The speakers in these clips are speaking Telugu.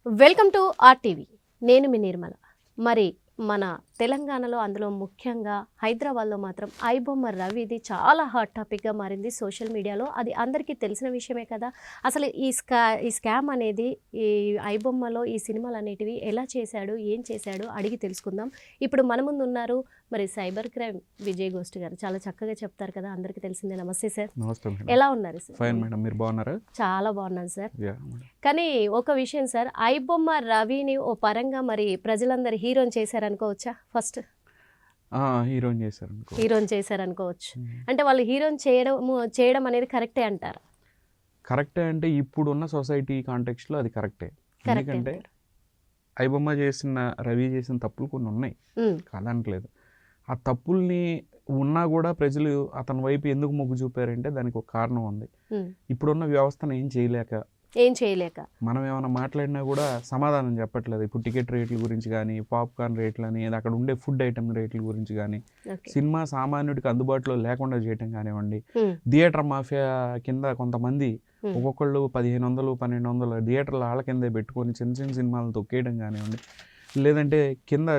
Welcome to RTV. నేను మీ నిర్మల. మరి మన తెలంగాణలో అందులో ముఖ్యంగా హైదరాబాద్లో మాత్రం ఐబొమ్మ రవిది చాలా హాట్ టాపిక్గా మారింది సోషల్ మీడియాలో. అది అందరికీ తెలిసిన విషయమే కదా. అసలు ఈ స్కామ్ అనేది ఈ ఐబొమ్మలో ఈ సినిమాలు అనేటివి ఎలా చేశాడు, ఏం చేశాడు అడిగి తెలుసుకుందాం. ఇప్పుడు మన ముందు ఉన్నారు మరి సైబర్ క్రైమ్ విజయ్ గోస్ట్ గారు. చాలా చక్కగా చెప్తారు కదా, అందరికీ తెలిసిందే. నమస్తే సార్. నమస్తే మేడం. ఎలా ఉన్నారు సార్? ఫైన్ మేడం, మీరు బాగున్నారా? చాలా బాగున్నాను సార్. Yeah madam. కానీ ఒక విషయం సార్, ఐబొమ్మ రవిని ఓ పరంగా మరి ప్రజలందరూ హీరోని చేశారనుకోవచ్చా? ఫస్ట్ హీరోని చేశారనుకోవచ్చు. అంటే వాళ్ళు హీరోని చేయడం అనేది కరెక్టే అంటారు? కరెక్టే అంటే ఇప్పుడున్న సొసైటీ కాంటెక్స్ట్లో అది కరెక్టే. ఎందుకంటే ఐబొమ్మ రవి చేసిన తప్పులు కొన్ని ఉన్నాయి, కాదనట్లేదు. ఆ తప్పుల్ని ఉన్నా కూడా ప్రజలు అతని వైపు ఎందుకు మొగ్గు చూపారంటే దానికి ఒక కారణం ఉంది. ఇప్పుడున్న వ్యవస్థను ఏం చేయలేక మనం ఏమైనా మాట్లాడినా కూడా సమాధానం చెప్పట్లేదు. ఇప్పుడు టికెట్ రేట్ల గురించి కానీ, పాప్కార్న్ రేట్లు అని, అక్కడ ఉండే ఫుడ్ ఐటమ్ రేట్ల గురించి కానీ, సినిమా సామాన్యుడికి అందుబాటులో లేకుండా చేయటం కానివ్వండి, థియేటర్ మాఫియా కింద కొంతమంది ఒక్కొక్కళ్ళు 1500, 1200 థియేటర్లు వాళ్ళ కిందే పెట్టుకొని చిన్న చిన్న సినిమాలను తొక్కేయడం కానివ్వండి, లేదంటే కింద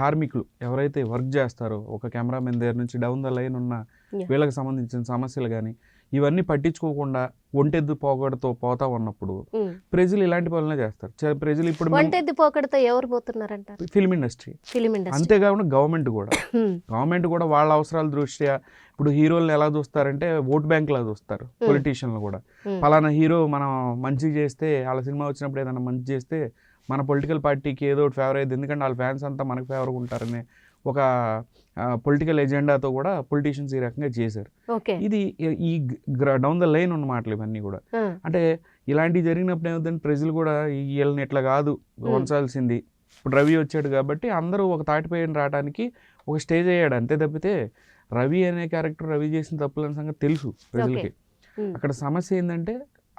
కార్మికులు ఎవరైతే వర్క్ చేస్తారో ఒక కెమెరామెన్ దగ్గర నుంచి డౌన్ ద లైన్ ఉన్న వీళ్ళకి సంబంధించిన సమస్యలు కానీ ఇవన్నీ పట్టించుకోకుండా ఒంటెద్దు పోకడతో పోతా ఉన్నప్పుడు ప్రజలు ఇలాంటి పనులే చేస్తారు. ప్రజలు ఇప్పుడు ఒంటెద్దు పోకడతో ఎవరు పోతున్నారంట? Film industry. అంతేకాకుండా గవర్నమెంట్ కూడా వాళ్ళ అవసరాల దృష్ట్యా ఇప్పుడు హీరోలను ఎలా చూస్తారంటే ఓట్ బ్యాంక్ లా చూస్తారు. పొలిటీషియన్లు కూడా పలానా హీరో మనం మంచి చేస్తే, వాళ్ళ సినిమా వచ్చినప్పుడు ఏదైనా మంచి చేస్తే మన పొలిటికల్ పార్టీకి ఏదో ఒకటి ఫేవర్ అయ్యింది, ఎందుకంటే వాళ్ళ ఫ్యాన్స్ అంతా మనకు ఫేవర్గా ఉంటారనే ఒక పొలిటికల్ ఎజెండాతో కూడా పొలిటీషియన్స్ ఈ రకంగా చేశారు. ఇది ఈ డౌన్ ద లైన్ ఉన్న మాటలు ఇవన్నీ కూడా. అంటే ఇలాంటివి జరిగినప్పుడు ఏమవుతుందంటే ప్రజలు కూడా వీళ్ళని ఇట్లా కాదు వంచాల్సింది. ఇప్పుడు రవి వచ్చాడు కాబట్టి అందరూ ఒక తాటిపైన రావడానికి ఒక స్టేజ్ అయ్యాడు, అంతే తప్పితే రవి అనే క్యారెక్టర్ రవి చేసిన తప్పులనే సంగతి తెలుసు ప్రజలకి. అక్కడ సమస్య ఏంటంటే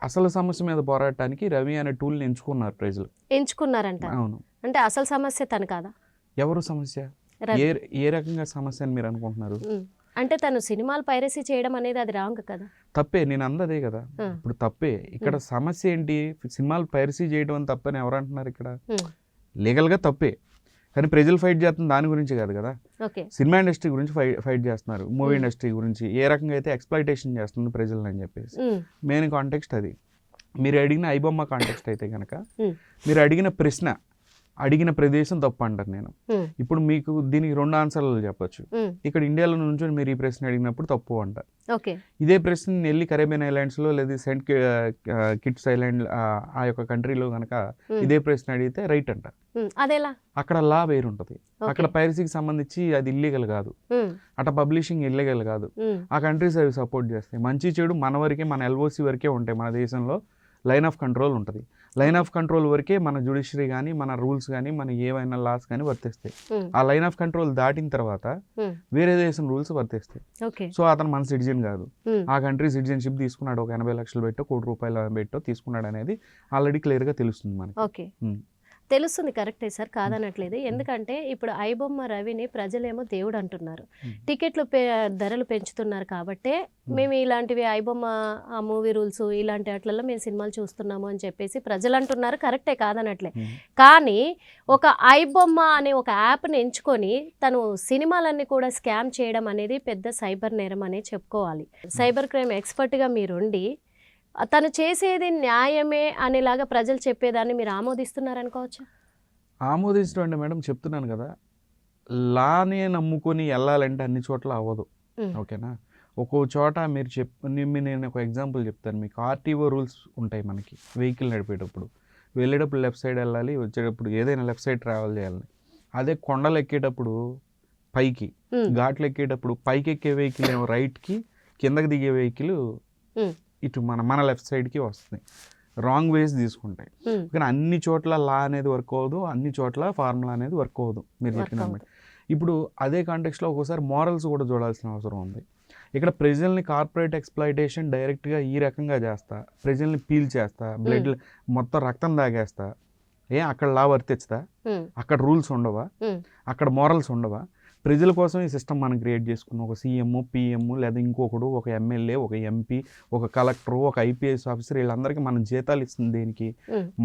అసలు సమస్య మీద పోరాడటానికి రవి అనే టూల్ని ప్రజలు ఎంచుకున్నారంట. అవును. అంటే అసలు సమస్య తను కాదా? ఎవరు సమస్య? ఏ రకంగా సమస్య అని మీరు అనుకుంటున్నారు? అంటే తను సినిమాలు పైరసీ చేయడం అనేది అది రాంగ్ కదా? తప్పే, నేను అందదే కదా. ఇప్పుడు తప్పే. ఇక్కడ సమస్య ఏంటి? సినిమాలు పైరసీ చేయడం అని తప్పని ఎవరు అంటున్నారు? ఇక్కడ లీగల్గా తప్పే, కానీ ప్రజలు ఫైట్ చేస్తుంది దాని గురించి కాదు కదా. సినిమా ఇండస్ట్రీ గురించి ఫైట్ చేస్తున్నారు, మూవీ ఇండస్ట్రీ గురించి ఏ రకంగా అయితే ఎక్స్‌ప్లాయిటేషన్ చేస్తుంది ప్రజలని అని చెప్పేసి మెయిన్ కాంటెక్స్ట్ అది. మీరు అడిగిన ఐబొమ్మ కాంటెక్స్ట్ అయితే కనుక మీరు అడిగిన ప్రదేశం తప్పు అంటారు నేను. ఇప్పుడు మీకు దీనికి 2 ఆన్సర్లు చెప్పొచ్చు. ఇక్కడ ఇండియాలో నుంచి మీరు ఈ ప్రశ్న అడిగినప్పుడు తప్పు అంటారు. ఇదే ప్రశ్న వెళ్ళి కరేబియన్ ఐలాండ్స్లో లేదా సెయింట్ కిట్స్ ఐలాండ్ ఆ యొక్క కంట్రీలో కనుక ఇదే ప్రశ్న అడిగితే రైట్ అంటారు. అక్కడ లా వేరు ఉంటుంది. అక్కడ పైరసీకి సంబంధించి అది ఇల్లీగల్ కాదు, అట్లా పబ్లిషింగ్ ఇల్లీగల్ కాదు. ఆ కంట్రీస్ అవి సపోర్ట్ చేస్తాయి. మంచి చెడు మన వరకే, మన ఎల్ఓసి వరకే ఉంటాయి. మన దేశంలో లైన్ ఆఫ్ కంట్రోల్ ఉంటుంది. లైన్ ఆఫ్ కంట్రోల్ వరకే మన జ్యుడిషియరీ కానీ, మన రూల్స్ కానీ, మన ఏవైనా లాస్ కానీ వర్తిస్తాయి. ఆ లైన్ ఆఫ్ కంట్రోల్ దాటిన తర్వాత వేరే దేశం రూల్స్ వర్తిస్తాయి. సో అతను మన సిటిజన్ కాదు, ఆ కంట్రీ సిటిజన్షిప్ తీసుకున్నాడు, ఒక 80 లక్షలు పెట్టో, ₹1 కోటి పెట్టో తీసుకున్నాడు అనేది ఆల్రెడీ క్లియర్గా తెలుస్తుంది మనకి. తెలుస్తుంది, కరెక్టే సార్, కాదనట్లేదు. ఎందుకంటే ఇప్పుడు ఐబొమ్మ రవిని ప్రజలేమో దేవుడు అంటున్నారు, టికెట్లు ధరలు పెంచుతున్నారు కాబట్టే మేము ఇలాంటివి ఐబొమ్మ ఆ మూవీ రూల్స్ ఇలాంటి వాటిలలో మేము సినిమాలు చూస్తున్నాము అని చెప్పేసి ప్రజలు అంటున్నారు, కరెక్టే, కాదనట్లే. కానీ ఒక ఐబొమ్మ అనే ఒక యాప్ని ఎంచుకొని తను సినిమాలన్నీ కూడా స్కామ్ చేయడం అనేది పెద్ద సైబర్ నేరం అనే చెప్పుకోవాలి. సైబర్ క్రైమ్ ఎక్స్పర్ట్గా మీరుండి తను చేసేది న్యాయమే అనేలాగా ప్రజలు చెప్పేదాన్ని మీరు ఆమోదిస్తున్నారనుకోవచ్చా? ఆమోదించడం అంటే మేడం చెప్తున్నాను కదా, లానే నమ్ముకొని వెళ్ళాలంటే అన్ని చోట్ల అవ్వదు. ఓకేనా? ఒక్కో చోట నేను ఒక ఎగ్జాంపుల్ చెప్తాను మీకు. ఆర్టీఓ రూల్స్ ఉంటాయి మనకి. వెహికల్ నడిపేటప్పుడు వెళ్ళేటప్పుడు లెఫ్ట్ సైడ్ వెళ్ళాలి, వచ్చేటప్పుడు ఏదైనా లెఫ్ట్ సైడ్ ట్రావెల్ చేయాలి. అదే కొండలు ఎక్కేటప్పుడు పైకి, ఘాట్లు ఎక్కేటప్పుడు పైకి ఎక్కే వెహికల్ ఏమో రైట్కి, కిందకి దిగే వెహికల్ ఇటు మన లెఫ్ట్ సైడ్కి వస్తుంది. రాంగ్ వేస్ తీసుకుంటాయి. కానీ అన్ని చోట్ల లా అనేది వర్క్ అవ్వదు, అన్ని చోట్ల ఫార్ములా అనేది వర్క్ అవ్వదు మీరు చెప్పినట్టు. ఇప్పుడు అదే కాంటెక్స్లో ఒక్కోసారి మారల్స్ కూడా చూడాల్సిన అవసరం ఉంది. ఇక్కడ ప్రజల్ని కార్పొరేట్ ఎక్స్‌ప్లాయిటేషన్ డైరెక్ట్గా ఈ రకంగా చేస్తా, ప్రజల్ని పీల్ చేస్తా, బ్లడ్ మొత్తం రక్తం తాగేస్తా. అక్కడ లా వర్తిస్తా, అక్కడ రూల్స్ ఉండవా, అక్కడ మారల్స్ ఉండవా? ప్రజల కోసం ఈ సిస్టమ్ మనం క్రియేట్ చేసుకున్నాం. ఒక సీఎం, పిఎం, లేదా ఇంకొకడు, ఒక ఎమ్మెల్యే, ఒక ఎంపీ, ఒక కలెక్టర్, ఒక ఐపీఎస్ ఆఫీసర్, వీళ్ళందరికీ మనం జీతాలు ఇస్తుంది దేనికి?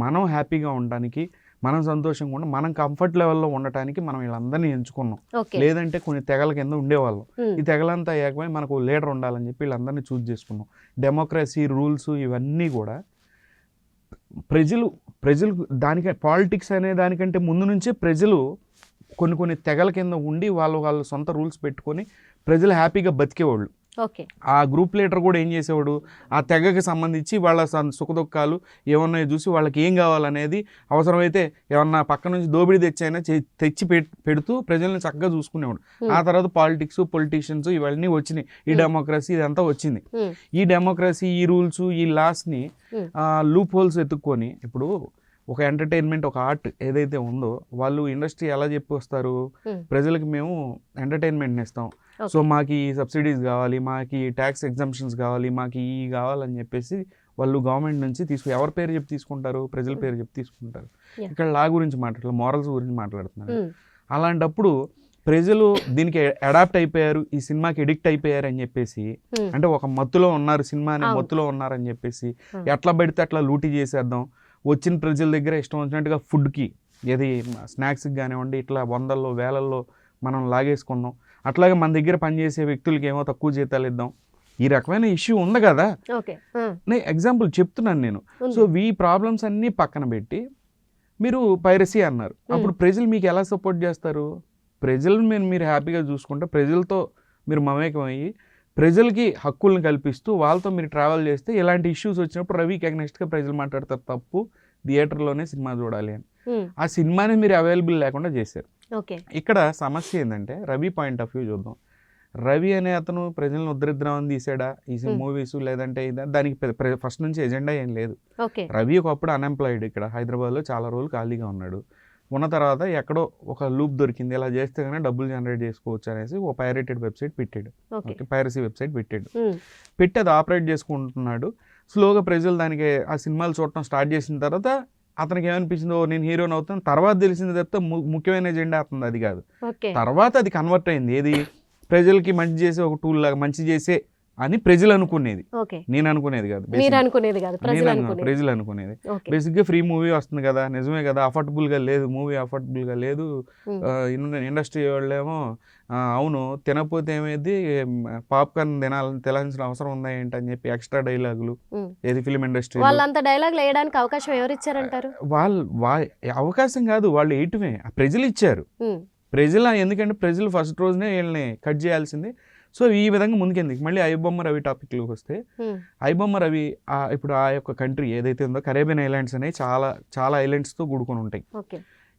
మనం హ్యాపీగా ఉండడానికి, మనం సంతోషంగా ఉండి, మనం కంఫర్ట్ లెవెల్లో ఉండటానికి మనం వీళ్ళందరినీ ఎంచుకున్నాం. లేదంటే కొన్ని తెగల కింద ఉండేవాళ్ళం. ఈ తెగలంతా ఏకమై మనకు లీడర్ ఉండాలని చెప్పి వీళ్ళందరినీ చూస్ చేసుకున్నాం. డెమోక్రసీ, రూల్స్ ఇవన్నీ కూడా ప్రజలు దానికే, పాలిటిక్స్ అనే దానికంటే ముందు నుంచే ప్రజలు కొన్ని తెగల కింద ఉండి వాళ్ళ సొంత రూల్స్ పెట్టుకొని ప్రజలు హ్యాపీగా బతికేవాళ్ళు. ఆ గ్రూప్ లీడర్ కూడా ఏం చేసేవాడు, ఆ తెగకి సంబంధించి వాళ్ళ సుఖదుఖాలు ఏమన్నా చూసి వాళ్ళకి ఏం కావాలనేది, అవసరమైతే ఏమన్నా పక్క నుంచి దోపిడీ తెచ్చైనా తెచ్చి పెడుతూ ప్రజల్ని చక్కగా చూసుకునేవాడు. ఆ తర్వాత పాలిటిక్స్, పొలిటీషియన్స్ ఇవన్నీ వచ్చినాయి. ఈ డెమోక్రసీ ఇదంతా వచ్చింది. ఈ డెమోక్రసీ, ఈ రూల్స్, ఈ లాస్ని లూప్ హోల్స్ ఎత్తుక్కొని, ఇప్పుడు ఒక ఎంటర్టైన్మెంట్, ఒక ఆర్ట్ ఏదైతే ఉందో, వాళ్ళు ఇండస్ట్రీ ఎలా చెప్పి వస్తారు, ప్రజలకు మేము ఎంటర్టైన్మెంట్ని ఇస్తాం, సో మాకు ఈ సబ్సిడీస్ కావాలి, మాకు ఈ ట్యాక్స్ ఎగ్జంప్షన్స్ కావాలి, మాకు ఈ కావాలని చెప్పేసి వాళ్ళు గవర్నమెంట్ నుంచి ఎవరి పేరు చెప్పి తీసుకుంటారు? ప్రజల పేరు చెప్పి తీసుకుంటారు. ఇక్కడ లా గురించి మాట్లాడుతున్నారు, మోరల్స్ గురించి మాట్లాడుతున్నారు. అలాంటప్పుడు ప్రజలు దీనికి అడాప్ట్ అయిపోయారు, ఈ సినిమాకి ఎడిక్ట్ అయిపోయారు అని చెప్పేసి, అంటే ఒక మత్తులో ఉన్నారు, సినిమా అనే మత్తులో ఉన్నారని చెప్పేసి ఎట్లా పడితే అట్లా లూటీ చేసేద్దాం, వచ్చిన ప్రజల దగ్గర ఇష్టం వచ్చినట్టుగా ఫుడ్కి, ఏది స్నాక్స్కి కానివ్వండి, ఇట్లా వందల్లో వేలల్లో మనం లాగేసుకుందాం, అట్లాగే మన దగ్గర పనిచేసే వ్యక్తులకి ఏమో తక్కువ జీతాలు ఇద్దాం, ఈ రకమైన ఇష్యూ ఉంది కదా. నేను ఎగ్జాంపుల్ చెప్తున్నాను నేను. సో ఈ ప్రాబ్లమ్స్ అన్నీ పక్కన పెట్టి మీరు పైరసీ అన్నారు. అప్పుడు ప్రజలు మీకు ఎలా సపోర్ట్ చేస్తారు? ప్రజలను మీరు హ్యాపీగా చూసుకుంటే, ప్రజలతో మీరు మమేకమయ్యి ప్రజలకి హక్కులను కల్పిస్తూ వాళ్ళతో మీరు ట్రావెల్ చేస్తే, ఇలాంటి ఇష్యూస్ వచ్చినప్పుడు రవికి అగ్నెస్ట్గా ప్రజలు మాట్లాడతారు, తప్పు థియేటర్లోనే సినిమా చూడాలి అని. ఆ సినిమాని మీరు అవైలబుల్ లేకుండా చేశారు. ఇక్కడ సమస్య ఏంటంటే, రవి పాయింట్ ఆఫ్ వ్యూ చూద్దాం. రవి అనే అతను ప్రజలను ఉద్ధరిద్దామని తీసాడా ఈ మూవీస్, లేదంటే దానికి ఫస్ట్ నుంచి ఎజెండా ఏం లేదు. రవి ఒకప్పుడు అన్ఎంప్లాయిడ్, ఇక్కడ హైదరాబాద్లో చాలా రోజులు ఖాళీగా ఉన్నాడు. ఉన్న తర్వాత ఎక్కడో ఒక లూప్ దొరికింది, ఇలా చేస్తే కానీ డబ్బులు జనరేట్ చేసుకోవచ్చు అనేసి ఒక పైరేటెడ్ వెబ్సైట్ పెట్టాడు, పైరసీ వెబ్సైట్ పెట్టి అది ఆపరేట్ చేసుకుంటున్నాడు. స్లోగా ప్రజలు దానికి ఆ సినిమాలు చూడటం స్టార్ట్ చేసిన తర్వాత అతనికి ఏమనిపించిందో, నేను హీరోని అవుతాను, తర్వాత తెలిసింది తప్పితే ముఖ్యమైన ఎజెండా అవుతుంది అది కాదు. తర్వాత అది కన్వర్ట్ అయింది, ఏది ప్రజలకి మంచి చేసే ఒక టూల్ లాగా, మంచి చేసే అని ప్రజలు అనుకునేది, నేను అనుకునేది కాదు, ప్రజలు అనుకునేది. బేసిక్గా ఫ్రీ మూవీ వస్తుంది కదా, నిజమే కదా, అఫోర్డబుల్గా లేదు మూవీ, అఫోర్డబుల్గా లేదు. ఇండస్ట్రీ వాళ్ళేమో అవును తినకపోతే ఏమైంది, పాప్కార్న్ తినాల్సిన అవసరం ఉందా ఏంటని చెప్పి ఎక్స్ట్రా డైలాగులు, ఏది ఫిలిం ఇండస్ట్రీ వాళ్ళంత డైలాగులు వేయడానికి అవకాశం ఎవరు ఇచ్చారంటారు? అవకాశం కాదు, వాళ్ళు వేయటమే ప్రజలు ఇచ్చారు. ప్రజలు ఎందుకంటే ప్రజలు ఫస్ట్ రోజునే వీళ్ళని కట్ చేయాల్సింది. సో ఈ విధంగా ముందుకెందుకు. మళ్ళీ ఐబొమ్మ రవి టాపిక్లోకి వస్తే, ఐబొమ్మ రవి ఇప్పుడు ఆ యొక్క కంట్రీ ఏదైతే ఉందో, కరేబియన్ ఐలాండ్స్ అనేవి చాలా ఐలాండ్స్తో కూడుకొని ఉంటాయి.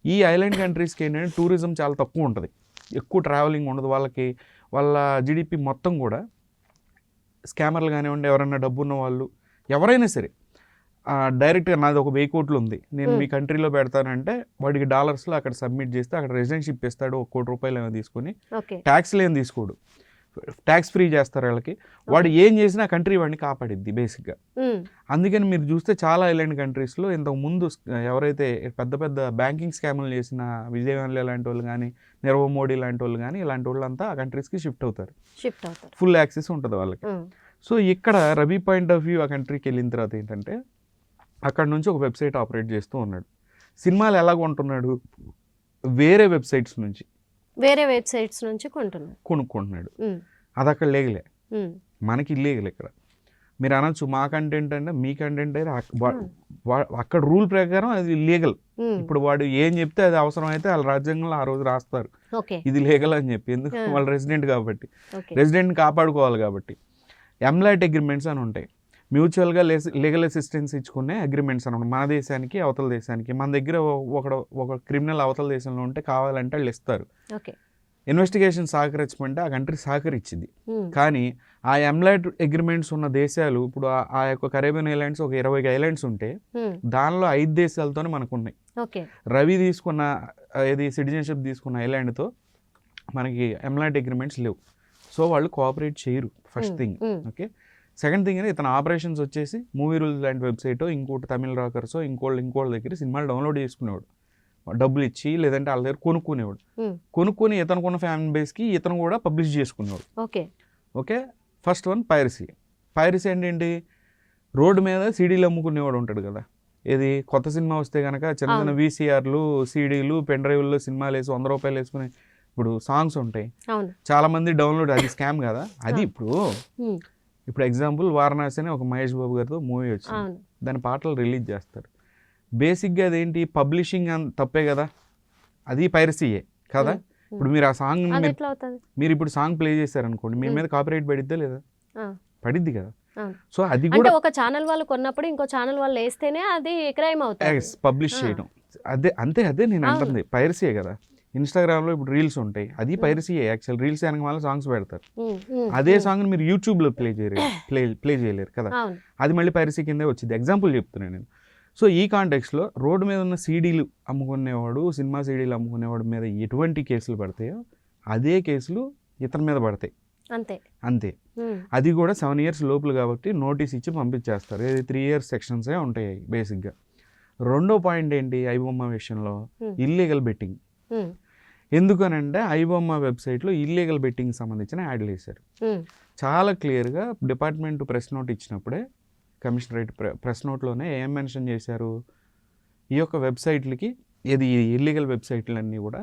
ఈ ఐలాండ్ కంట్రీస్కి ఏంటంటే టూరిజం చాలా తక్కువ ఉంటుంది, ఎక్కువ ట్రావెలింగ్ ఉండదు వాళ్ళకి. వాళ్ళ జీడిపి మొత్తం కూడా స్కామర్లు కానివ్వండి, ఎవరైనా డబ్బు ఉన్న వాళ్ళు ఎవరైనా సరే డైరెక్ట్గా నాది ఒక 1000 కోట్లు ఉంది, నేను మీ కంట్రీలో పెడతానంటే వాడికి డాలర్స్లో అక్కడ సబ్మిట్ చేస్తే అక్కడ రెసిడెన్షిప్ ఇస్తాడు, 1 కోటి రూపాయలు ఏమో తీసుకుని, ట్యాక్స్లు ఏం తీసుకోడు, ట్యాక్స్ ఫ్రీ చేస్తారు వాళ్ళకి. వాడు ఏం చేసినా కంట్రీ వాడిని కాపాడిద్ది బేసిక్గా. అందుకని మీరు చూస్తే చాలా ఐలాండ్ కంట్రీస్లో ఇంతకు ముందు ఎవరైతే పెద్ద పెద్ద బ్యాంకింగ్ స్కామ్లు చేసిన విజయ్ మల్య లాంటి వాళ్ళు కానీ, నీరవ్ మోడీ లాంటి వాళ్ళు కానీ, ఇలాంటి వాళ్ళంతా ఆ కంట్రీస్కి షిఫ్ట్ అవుతారు, ఫుల్ యాక్సెస్ ఉంటుంది వాళ్ళకి. సో ఇక్కడ రవి పాయింట్ ఆఫ్ వ్యూ ఆ కంట్రీకి వెళ్ళిన తర్వాత ఏంటంటే, అక్కడ నుంచి ఒక వెబ్సైట్ ఆపరేట్ చేస్తూ ఉన్నాడు. సినిమాలు ఎలా కొంటున్నాడు? వేరే వెబ్సైట్స్ నుంచి కొనుక్కుంటున్నాడు. అది అక్కడ లేగలే, మనకి ఇల్లీగల్. ఇక్కడ మీరు అనొచ్చు మా కంటెంట్ అంటే, మీ కంటెంట్ అయితే అక్కడ రూల్ ప్రకారం అది లీగల్. ఇప్పుడు వాడు ఏం చెప్తే అది అవసరం అయితే వాళ్ళ రాజ్యాంగంలో ఆ రోజు రాస్తారు ఇది లీగల్ అని చెప్పి. ఎందుకు? వాళ్ళు రెసిడెంట్ కాబట్టి, రెసిడెంట్ని కాపాడుకోవాలి కాబట్టి. ఎంలాట్ అగ్రిమెంట్స్ అని ఉంటాయి, మ్యూచువల్గా లీగల్ అసిస్టెన్స్ ఇచ్చుకునే అగ్రిమెంట్స్ అనమాట. మన దేశానికి అవతల దేశానికి, మన దగ్గర ఒక క్రిమినల్ అవతల దేశంలో ఉంటే కావాలంటే వాళ్ళు ఇస్తారు. ఇన్వెస్టిగేషన్ సహకరించమంటే ఆ కంట్రీ సహకరించింది. కానీ ఆ ఎంలాట్ అగ్రిమెంట్స్ ఉన్న దేశాలు, ఇప్పుడు ఆ యొక్క కరేబియన్ ఐలాండ్స్ ఒక 20 ఐలాండ్స్ ఉంటే దానిలో 5 దేశాలతోనే మనకు ఉన్నాయి. రవి తీసుకున్న ఏది సిటిజన్షిప్ తీసుకున్న ఐలాండ్తో మనకి ఎంలాట్ అగ్రిమెంట్స్ లేవు. సో వాళ్ళు కోఆపరేట్ చేయరు, first thing. Okay, second thing అనేది ఇతను ఆపరేషన్స్ వచ్చేసి మూవీ రూల్స్ లాంటి వెబ్సైటో, ఇంకోటి తమిళ రాకర్సో, ఇంకోళ్ళ దగ్గర సినిమాలు డౌన్లోడ్ చేసుకునేవాడు. డబ్బులు ఇచ్చి లేదంటే వాళ్ళ దగ్గర కొనుక్కునేవాడు. కొనుక్కొని ఇతనుకున్న ఫ్యాన్ బేస్కి ఇతను కూడా పబ్లిష్ చేసుకునేవాడు. Okay, first one piracy. Piracy అంటే ఏంటి? రోడ్డు మీద సీడీలు అమ్ముకునేవాడు ఉంటాడు కదా, ఏది కొత్త సినిమా వస్తే కనుక చిన్న చిన్న VCRలు, సీడీలు, పెన్ డ్రైవ్లో సినిమాలు వేసి 100 రూపాయలు వేసుకుని ఇప్పుడు సాంగ్స్ ఉంటాయి, చాలా మంది డౌన్లోడ్, అది స్కామ్ కదా అది. ఇప్పుడు ఎగ్జాంపుల్ వారణాసి అని ఒక మహేష్ బాబు గారితో మూవీ వచ్చింది, దాని పాటలు రిలీజ్ చేస్తారు. బేసిక్గా అదేంటి, పబ్లిషింగ్ తప్పే కదా, అది పైరసీయే కదా. ఇప్పుడు మీరు ఆ సాంగ్ మీరు ఇప్పుడు సాంగ్ ప్లే చేశారనుకోండి, మీ మీద కాపీరైట్ పడిద్దా లేదా? పడిద్ది కదా. సో అది కూడా ఒక ఛానల్ వాళ్ళు కొన్నప్పుడు ఇంకో ఛానల్ వాళ్ళు వేస్తేనే అది క్రైమ్ అవుతుంది, పబ్లిష్ చేయడం. అదే నేను అంటుంది, పైరసీయే కదా. ఇన్స్టాగ్రామ్లో ఇప్పుడు రీల్స్ ఉంటాయి, అది పైరసీయే యాక్చువల్. రీల్స్ వెనక వల్ల సాంగ్స్ పెడతారు, అదే సాంగ్ మీరు యూట్యూబ్లో ప్లే చేయలేరు కదా, అది మళ్ళీ పైరసీ కిందే వచ్చింది. ఎగ్జాంపుల్ చెప్తున్నాను నేను. సో ఈ కాంటెక్స్లో రోడ్డు మీద ఉన్న సీడీలు అమ్ముకునేవాడు, సినిమా సీడీలు అమ్ముకునేవాడు మీద ఎటువంటి కేసులు పడతాయో అదే కేసులు ఇతని మీద పడతాయి, అంతే. అది కూడా 7 years లోపల కాబట్టి నోటీస్ ఇచ్చి పంపించేస్తారు. 3 years సెక్షన్సే ఉంటాయి బేసిక్గా. రెండో పాయింట్ ఏంటి ఐబొమ్మ విషయంలో, ఇల్లీగల్ బెట్టింగ్. ఎందుకనంటే ఐబొమ్మ వెబ్సైట్లో ఇల్లీగల్ బెట్టింగ్ సంబంధించిన యాడ్లు వేశారు. చాలా క్లియర్గా డిపార్ట్మెంట్ ప్రెస్ నోట్ ఇచ్చినప్పుడే, కమిషనరేట్ ప్రెస్ నోట్లోనే ఏం మెన్షన్ చేశారు, ఈ యొక్క వెబ్సైట్లకి, ఇది ఇల్లీగల్ వెబ్సైట్లన్నీ కూడా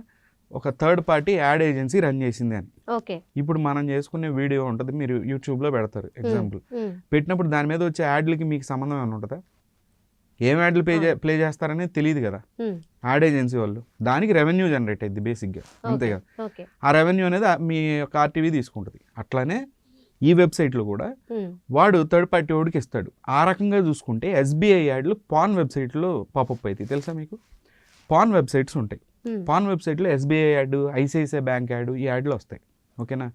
ఒక third party ad agency run చేసింది అని. ఇప్పుడు మనం చేసుకునే వీడియో ఉంటుంది, మీరు యూట్యూబ్లో పెడతారు ఎగ్జాంపుల్, పెట్టినప్పుడు దాని మీద వచ్చే యాడ్లకి మీకు సంబంధం ఏమైనా ఉంటుందా? ఏం యాడ్లు ప్లే చేస్తారనేది తెలియదు కదా యాడ్ ఏజెన్సీ వాళ్ళు. దానికి రెవెన్యూ జనరేట్ అయింది బేసిక్గా, అంతే కదా. ఆ రెవెన్యూ అనేది మీ యొక్క RTV తీసుకుంటుంది. అట్లానే ఈ వెబ్సైట్లో కూడా వాడు థర్డ్ పార్టీ వాడికి ఇస్తాడు. ఆ రకంగా చూసుకుంటే SBI యాడ్లు పాన్ వెబ్సైట్లో పాపప్ అవుతాయి. తెలుసా మీకు? పాన్ వెబ్సైట్స్ ఉంటాయి, పాన్ వెబ్సైట్లో SBI add, ICICI bank add, ఈ యాడ్లు వస్తాయి. ఓకేనా?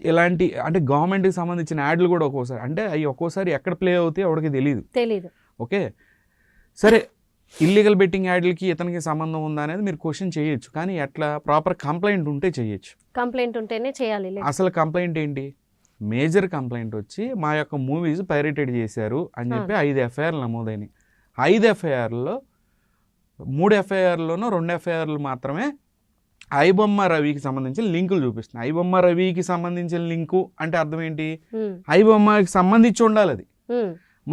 ఇలాంటి అంటే గవర్నమెంట్కి సంబంధించిన యాడ్లు కూడా ఒక్కోసారి, అంటే అవి ఒక్కోసారి ఎక్కడ ప్లే అవుతాయి ఎవరికి తెలియదు. ఓకే, సరే, ఇల్లీగల్ బెట్టింగ్ యాడ్లకి ఇతనికి సంబంధం ఉందా అనేది మీరు క్వశ్చన్ చేయొచ్చు, కానీ ఎట్లా? ప్రాపర్ కంప్లైంట్ ఉంటే చేయొచ్చు. కంప్లైంట్ ఉంటేనే చేయాలి. అసలు కంప్లైంట్ ఏంటి? మేజర్ కంప్లైంట్ వచ్చి మా యొక్క మూవీస్ పైరేటెడ్ చేశారు అని చెప్పి 5 FIRలు నమోదైనవి. 5 FIRల్లో 3 FIRల్లోనూ 2 FIRలు మాత్రమే ఐబొమ్మ రవికి సంబంధించిన లింకులు చూపిస్తున్నాయి. ఐబొమ్మ రవికి సంబంధించిన లింకు అంటే అర్థం ఏంటి? ఐబొమ్మకి సంబంధించి ఉండాలి అది.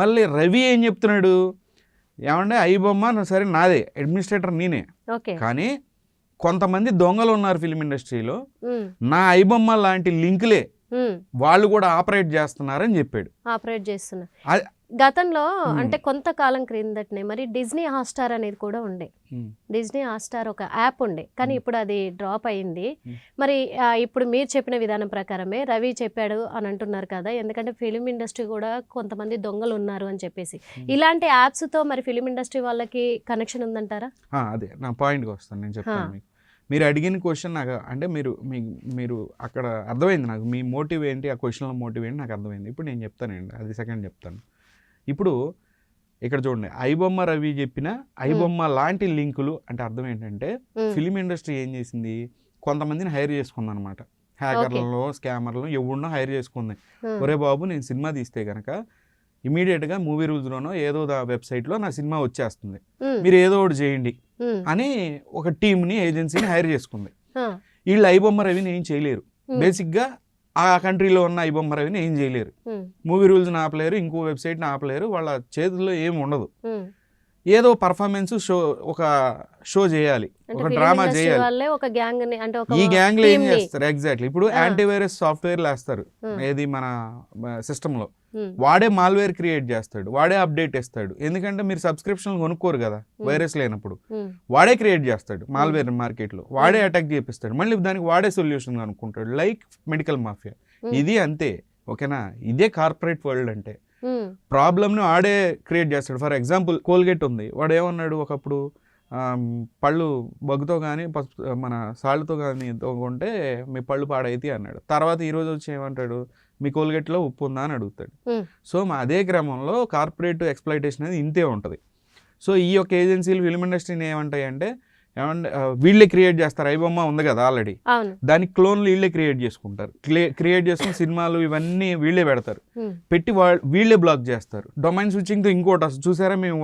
మళ్ళీ రవి ఏం చెప్తున్నాడు, ఏమంటే ఐబొమ్మ సరే నాదే, అడ్మినిస్ట్రేటర్ నేనే, కానీ కొంతమంది దొంగలు ఉన్నారు ఫిలిం ఇండస్ట్రీలో, నా ఐబొమ్మ లాంటి లింకులే వాళ్ళు కూడా ఆపరేట్ చేస్తున్నారని చెప్పాడు. గతంలో అంటే కొంతకాలం క్రిందటనే మరి డిజ్నీ హాట్స్టార్ అనేది కూడా ఉండే. డిజ్నీ హాట్స్టార్ ఒక యాప్ ఉండే, కానీ ఇప్పుడు అది డ్రాప్ అయింది. మరి ఇప్పుడు మీరు చెప్పిన విధానం ప్రకారమే రవి చెప్పాడు అని అంటున్నారు కదా, ఎందుకంటే ఫిలిం ఇండస్ట్రీ కూడా కొంతమంది దొంగలు ఉన్నారు అని చెప్పేసి. ఇలాంటి యాప్స్తో మరి ఫిలిం ఇండస్ట్రీ వాళ్ళకి కనెక్షన్ ఉందంటారా? అదే నా పాయింట్కి వస్తాను, నేను చెప్తాను మీకు. మీరు అడిగిన క్వశ్చన్ నాకు అంటే మీరు అక్కడ అర్థమైంది నాకు, మీ మోటివ్ ఏంటి, ఆ క్వశ్చన్లో మోటివ్ ఏంటి నాకు అర్థమైంది. ఇప్పుడు నేను చెప్తానండి, అది సెకండ్ చెప్తాను. ఇప్పుడు ఇక్కడ చూడండి, ఐబొమ్మ రవి చెప్పిన ఐబొమ్మ లాంటి లింకులు అంటే అర్థం ఏంటంటే, ఫిలిం ఇండస్ట్రీ ఏం చేసింది, కొంతమందిని హైర్ చేసుకుంది అనమాట. హ్యాకర్లలో, స్కామర్లను ఎవరినో హైర్ చేసుకుంది. ఒరే బాబు, నేను సినిమా తీస్తే కనుక ఇమీడియట్గా మూవీ రూల్స్లోనో ఏదో వెబ్సైట్లో నా సినిమా వచ్చేస్తుంది, మీరు ఏదో ఒకటి చేయండి అని ఒక టీంని, ఏజెన్సీని హైర్ చేసుకుంది. వీళ్ళు ఐబొమ్మ రవిని ఏం చేయలేరు, బేసిక్గా ఆ కంట్రీలో ఉన్న ఐబొమ్మ రవిని ఏం చేయలేరు. మూవీ రూల్స్ని ఆపలేరు, ఇంకో వెబ్సైట్ని ఆపలేరు, వాళ్ళ చేతుల్లో ఏమి ఉండదు. ఏదో పర్ఫార్మెన్స్ ఒక షో చేయాలి, ఒక డ్రామా చేయాలి. ఈ గ్యాంగ్లో ఏం చేస్తారు ఎగ్జాక్ట్లీ, ఇప్పుడు యాంటీవైరస్ సాఫ్ట్వేర్లు వేస్తారు ఏది మన సిస్టంలో, వాడే మాల్వేర్ క్రియేట్ చేస్తాడు, వాడే అప్డేట్ ఇస్తాడు. ఎందుకంటే మీరు సబ్స్క్రిప్షన్ కొనుక్కోరు కదా వైరస్ లేనప్పుడు, వాడే క్రియేట్ చేస్తాడు మాల్వేర్ మార్కెట్లో, వాడే అటాక్ చేపిస్తాడు, మళ్ళీ దానికి వాడే సొల్యూషన్ అనుకుంటాడు, లైక్ మెడికల్ మాఫియా. ఇది అంతే, ఓకేనా? ఇదే కార్పొరేట్ వరల్డ్ అంటే. ప్రాబ్లమ్ని వాడే క్రియేట్ చేస్తాడు. ఫర్ ఎగ్జాంపుల్ కోల్గేట్ ఉంది, వాడు ఏమన్నాడు ఒకప్పుడు, పళ్ళు బగ్గుతో కానీ మన సాల్ట్తో కానీ కొంటే మీ పళ్ళు పాడైతే అన్నాడు. తర్వాత ఈరోజు వచ్చి ఏమంటాడు, మీ కోల్గేట్లో ఉప్పు ఉందా అని అడుగుతాడు. సో అదే క్రమంలో కార్పొరేట్ ఎక్స్ప్లాయిటేషన్ అనేది ఇంతే ఉంటుంది. సో ఈ యొక్క ఏజెన్సీలు ఫిల్మ్ ఇండస్ట్రీని ఏమంటాయి అంటే, వీళ్ళే క్రియేట్ చేస్తారు. ఐబొమ్మ ఉంది కదా ఆల్రెడీ, దానికి క్లోన్లు వీళ్ళే క్రియేట్ చేసుకుంటారు. క్రియేట్ చేసుకుని సినిమాలు ఇవన్నీ వీళ్ళే పెడతారు, పెట్టి వీళ్ళే బ్లాక్ చేస్తారు. డొమైన్ స్విచ్చింగ్తో ఇంకోటి అసలు చూసారా, మేము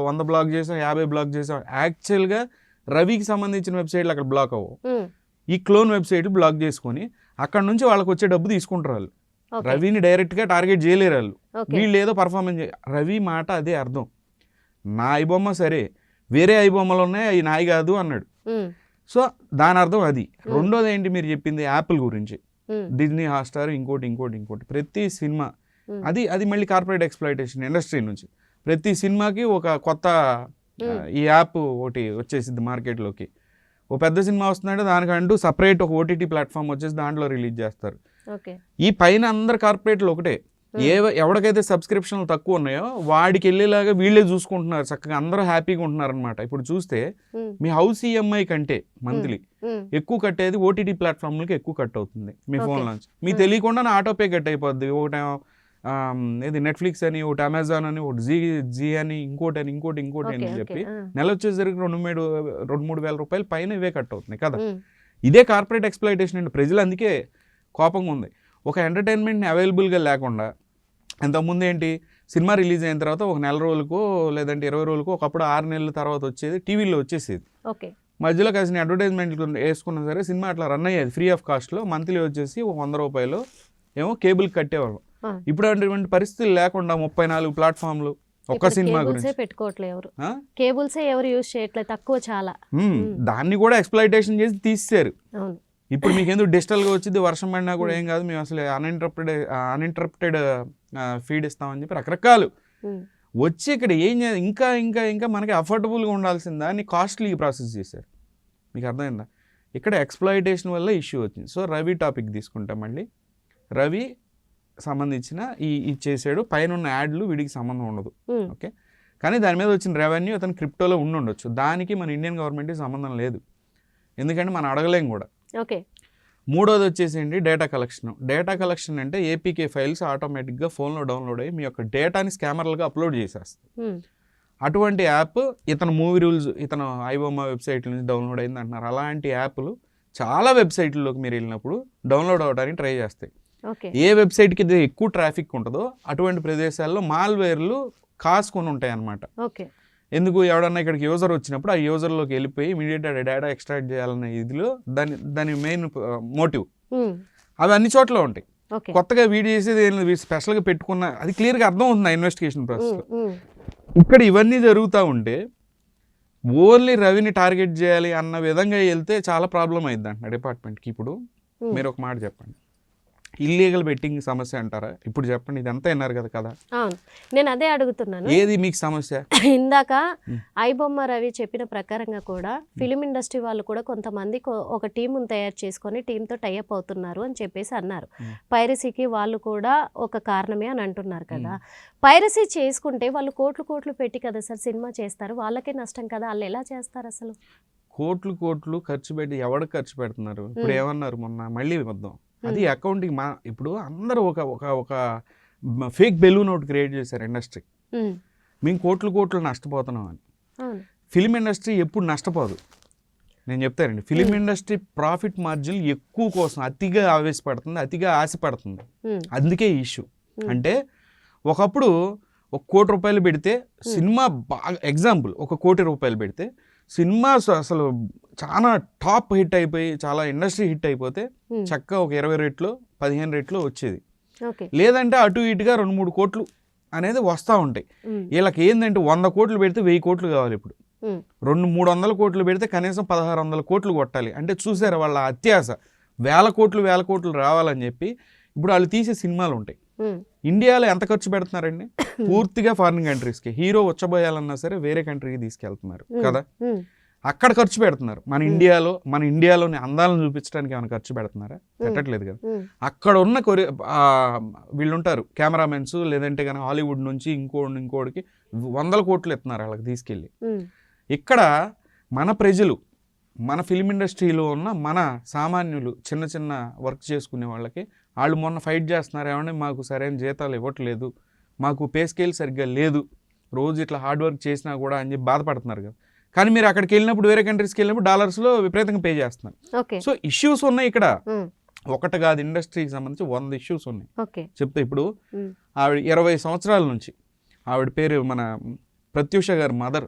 100 బ్లాక్ చేసాం, 50 బ్లాక్ చేసాం. యాక్చువల్గా రవికి సంబంధించిన వెబ్సైట్లు అక్కడ బ్లాక్ అవ్వవు. ఉమ్, ఈ క్లోన్ వెబ్సైట్ బ్లాక్ చేసుకొని అక్కడ నుంచి వాళ్ళకి వచ్చే డబ్బు తీసుకుంటారు వాళ్ళు. ఓకే, రవిని డైరెక్ట్గా టార్గెట్ చేయలేరు వాళ్ళు. ఓకే, వీళ్ళు ఏదో పర్ఫార్మెన్స్ రవి మాట అదే అర్థం. నా ఐబొమ్మ సరే, వేరే ఐబొమ్మలు ఉన్నాయి, అవి నాయి కాదు అన్నాడు. ఉమ్, సో దాని అర్థం అది. రెండోది ఏంటి మీరు చెప్పింది యాపిల్ గురించి, ఉమ్, డిజ్నీ హాట్స్టార్, ఇంకోటి ప్రతి సినిమా అది మళ్ళీ కార్పొరేట్ ఎక్స్‌ప్లాయిటేషన్ ఇండస్ట్రీ నుంచి ప్రతి సినిమాకి ఒక కొత్త ఈ యాప్ ఒకటి వచ్చేసింది మార్కెట్లోకి. ఓ పెద్ద సినిమా వస్తుందంటే దానికంటూ సపరేట్ ఒక ఓటీటీ ప్లాట్ఫామ్ వచ్చేసి దాంట్లో రిలీజ్ చేస్తారు. ఓకే, ఈ పైన అందరు కార్పొరేట్లు ఒకటే, ఎవరికైతే సబ్స్క్రిప్షన్లు తక్కువ ఉన్నాయో వాడికి వెళ్ళేలాగా వీళ్ళే చూసుకుంటున్నారు, చక్కగా అందరూ హ్యాపీగా ఉంటున్నారు అనమాట. ఇప్పుడు చూస్తే మీ హౌస్ ఈఎంఐ కంటే మంత్లీ ఎక్కువ కట్టేది ఓటీటీ ప్లాట్ఫామ్లకి ఎక్కువ కట్ అవుతుంది మీ ఫోన్ నుంచి. మీకు తెలియకుండా ఆటోపే కట్ అయిపోద్ది. ఒకటి ఏది నెట్ఫ్లిక్స్ అని, ఒకటి అమెజాన్ అని, ఒకటి జీ అని, ఇంకోటి అని చెప్పి నెల వచ్చేసరికి 2-3 వేల రూపాయలు పైన ఇవే కట్ అవుతున్నాయి కదా. ఇదే కార్పొరేట్ ఎక్స్‌ప్లాయిటేషన్ అండి. ప్రజలు అందుకే కోపంగా ఉంది. ఒక ఎంటర్టైన్మెంట్ని అవైలబుల్గా లేకుండా, ఇంతకుముందు ఏంటి, సినిమా రిలీజ్ అయిన తర్వాత ఒక నెల రోజులకో లేదంటే 20 రోజులకో, ఒకప్పుడు 6 నెలల తర్వాత వచ్చేది, టీవీలో వచ్చేసేది. ఓకే, మధ్యలో కాసిన అడ్వర్టైజ్మెంట్లు వేసుకున్నా సరే సినిమా అట్లా రన్ అయ్యేది ఫ్రీ ఆఫ్ కాస్ట్లో. మంత్లీ వచ్చేసి ఒక 100 రూపాయలు ఏమో కేబుల్ కట్టేవాళ్ళం. ఇప్పుడు అటువంటి పరిస్థితులు లేకుండా 34 ప్లాట్ఫామ్లు ఒక్క సినిమా గురించి పెట్టుకోవట్లేదు ఎవరు, కేబుల్స్ ఎవరు యూజ్ చేయట్లేదు, తక్కువ చాలా. దాన్ని కూడా ఎక్స్‌ప్లాయిటేషన్ చేసి తీసేశారు. అవును, ఇప్పుడు మీకు ఎందుకు డిజిటల్గా వచ్చింది, వర్షం పడినా కూడా ఏం కాదు, మేము అసలు అన్ఇంటరప్టెడ్ ఫీడ్ ఇస్తామని చెప్పి రకరకాలు వచ్చి ఇక్కడ ఏం చేయాలి, ఇంకా మనకి అఫోర్డబుల్గా ఉండాల్సిందా అని కాస్ట్లీ ప్రాసెస్ చేశారు. మీకు అర్థమైందా? ఇక్కడ ఎక్స్‌ప్లాయిటేషన్ వల్ల ఇష్యూ వచ్చింది. సో రవి టాపిక్ తీసుకుంటాం. మళ్ళీ రవి సంబంధించిన ఈ చేసాడు, పైన ఉన్న యాడ్లు వీడికి సంబంధం ఉండదు. ఓకే, కానీ దాని మీద వచ్చిన రెవెన్యూ అతను క్రిప్టోలో ఉండొచ్చు. దానికి మన ఇండియన్ గవర్నమెంట్కి సంబంధం లేదు, ఎందుకంటే మనం అడగలేం కూడా. ఓకే, మూడోది వచ్చేసేయండి డేటా కలెక్షన్. డేటా కలెక్షన్ అంటే ఏపీకే ఫైల్స్ ఆటోమేటిక్గా ఫోన్లో డౌన్లోడ్ అయ్యి మీ యొక్క డేటాని స్కామర్లుగా అప్లోడ్ చేసేస్తుంది. అటువంటి యాప్ ఇతను మూవీ రూల్స్, ఇతను ఐబొమ్మ వెబ్సైట్ నుంచి డౌన్లోడ్ అయింది అంటున్నారు. అలాంటి యాప్లు చాలా వెబ్సైట్లలోకి మీరు వెళ్ళినప్పుడు డౌన్లోడ్ అవ్వడానికి ట్రై చేస్తాయి. ఏ వెబ్సైట్కి ఇది ఎక్కువ ట్రాఫిక్ ఉంటుందో అటువంటి ప్రదేశాల్లో మాల్వేర్లు కాసుకొని ఉంటాయి అన్నమాట. ఎందుకు, ఎవడన్నా ఇక్కడికి యూజర్ వచ్చినప్పుడు ఆ యూజర్లోకి వెళ్ళిపోయి ఇమీడియట్ డేటా ఎక్స్ట్రాక్ట్ చేయాలనే ఇదిలో దాని మెయిన్ మోటివ్. అవి అన్ని చోట్ల ఉంటాయి. కొత్తగా వీడియో చేసేది స్పెషల్గా పెట్టుకున్న అది క్లియర్గా అర్థం అవుతుంది ఆ ఇన్వెస్టిగేషన్ ప్రాసెస్లో. ఇక్కడ ఇవన్నీ జరుగుతూ ఉంటే ఓన్లీ రవిని టార్గెట్ చేయాలి అన్న విధంగా వెళ్తే చాలా ప్రాబ్లం అయింది అంట డిపార్ట్మెంట్కి. ఇప్పుడు మీరు ఒక మాట చెప్పండి, ఇల్లీగల్ బెట్టింగ్ సమస్య అంటారా? ఇప్పుడు చెప్పండి, ఇదంతా విన్నారు కదా. అవును, నేను అదే అడుగుతున్నాను, ఏది మీకు సమస్య? ఇందాక ఐబొమ్మ రవి చెప్పిన ప్రకారంగా కూడా ఫిలిం ఇండస్ట్రీ వాళ్ళు కూడా కొంతమంది ఒక టీమును తయారు చేసుకొని టీంతో టైఅప్ అవుతున్నారు అని చెప్పేసి అన్నారు. పైరసీకి వాళ్ళు కూడా ఒక కారణమే అని అంటున్నారు కదా. పైరసీ చేసుకుంటే వాళ్ళు కోట్లు పెట్టి కదా సార్ సినిమా చేస్తారు, వాళ్ళకే నష్టం కదా, వాళ్ళు ఎలా చేస్తారు అసలు? కోట్లు ఖర్చు పెట్టి ఎవరికి ఖర్చు పెడుతున్నారు? ఇప్పుడు ఏమన్నారు మొన్న మళ్ళీ వద్దాం, అది అకౌంటింగ్. ఇప్పుడు అందరూ ఒక ఫేక్ బెలూన్ ఒకటి క్రియేట్ చేశారు ఇండస్ట్రీ. మేము కోట్లు నష్టపోతున్నాం అని. ఫిలిం ఇండస్ట్రీ ఎప్పుడు నష్టపోదు, నేను చెప్తానండి. ఫిలిం ఇండస్ట్రీ ప్రాఫిట్ మార్జిన్ ఎక్కువ కోసం అతిగా ఆవేశపడుతుంది, అతిగా ఆశపడుతుంది. అందుకే ఇష్యూ. అంటే ఒకప్పుడు 1 కోటి రూపాయలు పెడితే సినిమా బాగా, ఎగ్జాంపుల్ 1 కోటి రూపాయలు పెడితే సినిమా అసలు చాలా టాప్ హిట్ అయిపోయి చాలా ఇండస్ట్రీ హిట్ అయిపోతే చక్కగా ఒక 20 రెట్లు 15 రెట్లు వచ్చేది. లేదంటే అటు ఇటుగా 2-3 కోట్లు అనేది వస్తూ ఉంటాయి. వీళ్ళకి ఏంటంటే 100 కోట్లు పెడితే 1000 కోట్లు కావాలి. ఇప్పుడు 200-300 కోట్లు పెడితే కనీసం 1600 కోట్లు కొట్టాలి. అంటే చూసారా వాళ్ళ అత్యాశ, వేల కోట్లు రావాలని చెప్పి ఇప్పుడు వాళ్ళు తీసే సినిమాలు ఉంటాయి. ఇండియాలో ఎంత ఖర్చు పెడుతున్నారండి? పూర్తిగా ఫారిన్ కంట్రీస్కి. హీరో వచ్చబోయాలన్నా సరే వేరే కంట్రీకి తీసుకెళ్తున్నారు కదా, అక్కడ ఖర్చు పెడుతున్నారు. మన ఇండియాలోని అందాలను చూపించడానికి ఏమైనా ఖర్చు పెడుతున్నారా? పెట్టట్లేదు కదా. అక్కడ ఉన్న వీళ్ళు ఉంటారు కెమెరామెన్స్, లేదంటే కనుక హాలీవుడ్ నుంచి ఇంకోడికి 100 కోట్లు ఎత్తున్నారు వాళ్ళకి తీసుకెళ్ళి. ఇక్కడ మన ప్రజలు, మన ఫిలిం ఇండస్ట్రీలో ఉన్న మన సామాన్యులు, చిన్న వర్క్ చేసుకునే వాళ్ళకి వాళ్ళు మొన్న ఫైట్ చేస్తున్నారు, ఏమంటే మాకు సరైన జీతాలు ఇవ్వట్లేదు, మాకు పే స్కేల్ సరిగ్గా లేదు, రోజు ఇట్లా హార్డ్ వర్క్ చేసినా కూడా అని చెప్పి బాధపడుతున్నారు కదా. కానీ మీరు అక్కడికి వెళ్ళినప్పుడు, వేరే కంట్రీస్కి వెళ్ళినప్పుడు డాలర్స్లో విపరీతంగా పే చేస్తున్నారు. సో ఇష్యూస్ ఉన్నాయి ఇక్కడ, ఒకటి కాదు, ఇండస్ట్రీకి సంబంధించి 100 ఇష్యూస్ ఉన్నాయి. చెప్తే ఇప్పుడు ఆవిడ 20 సంవత్సరాల నుంచి, ఆవిడ పేరు మన ప్రత్యూష గారి మదర్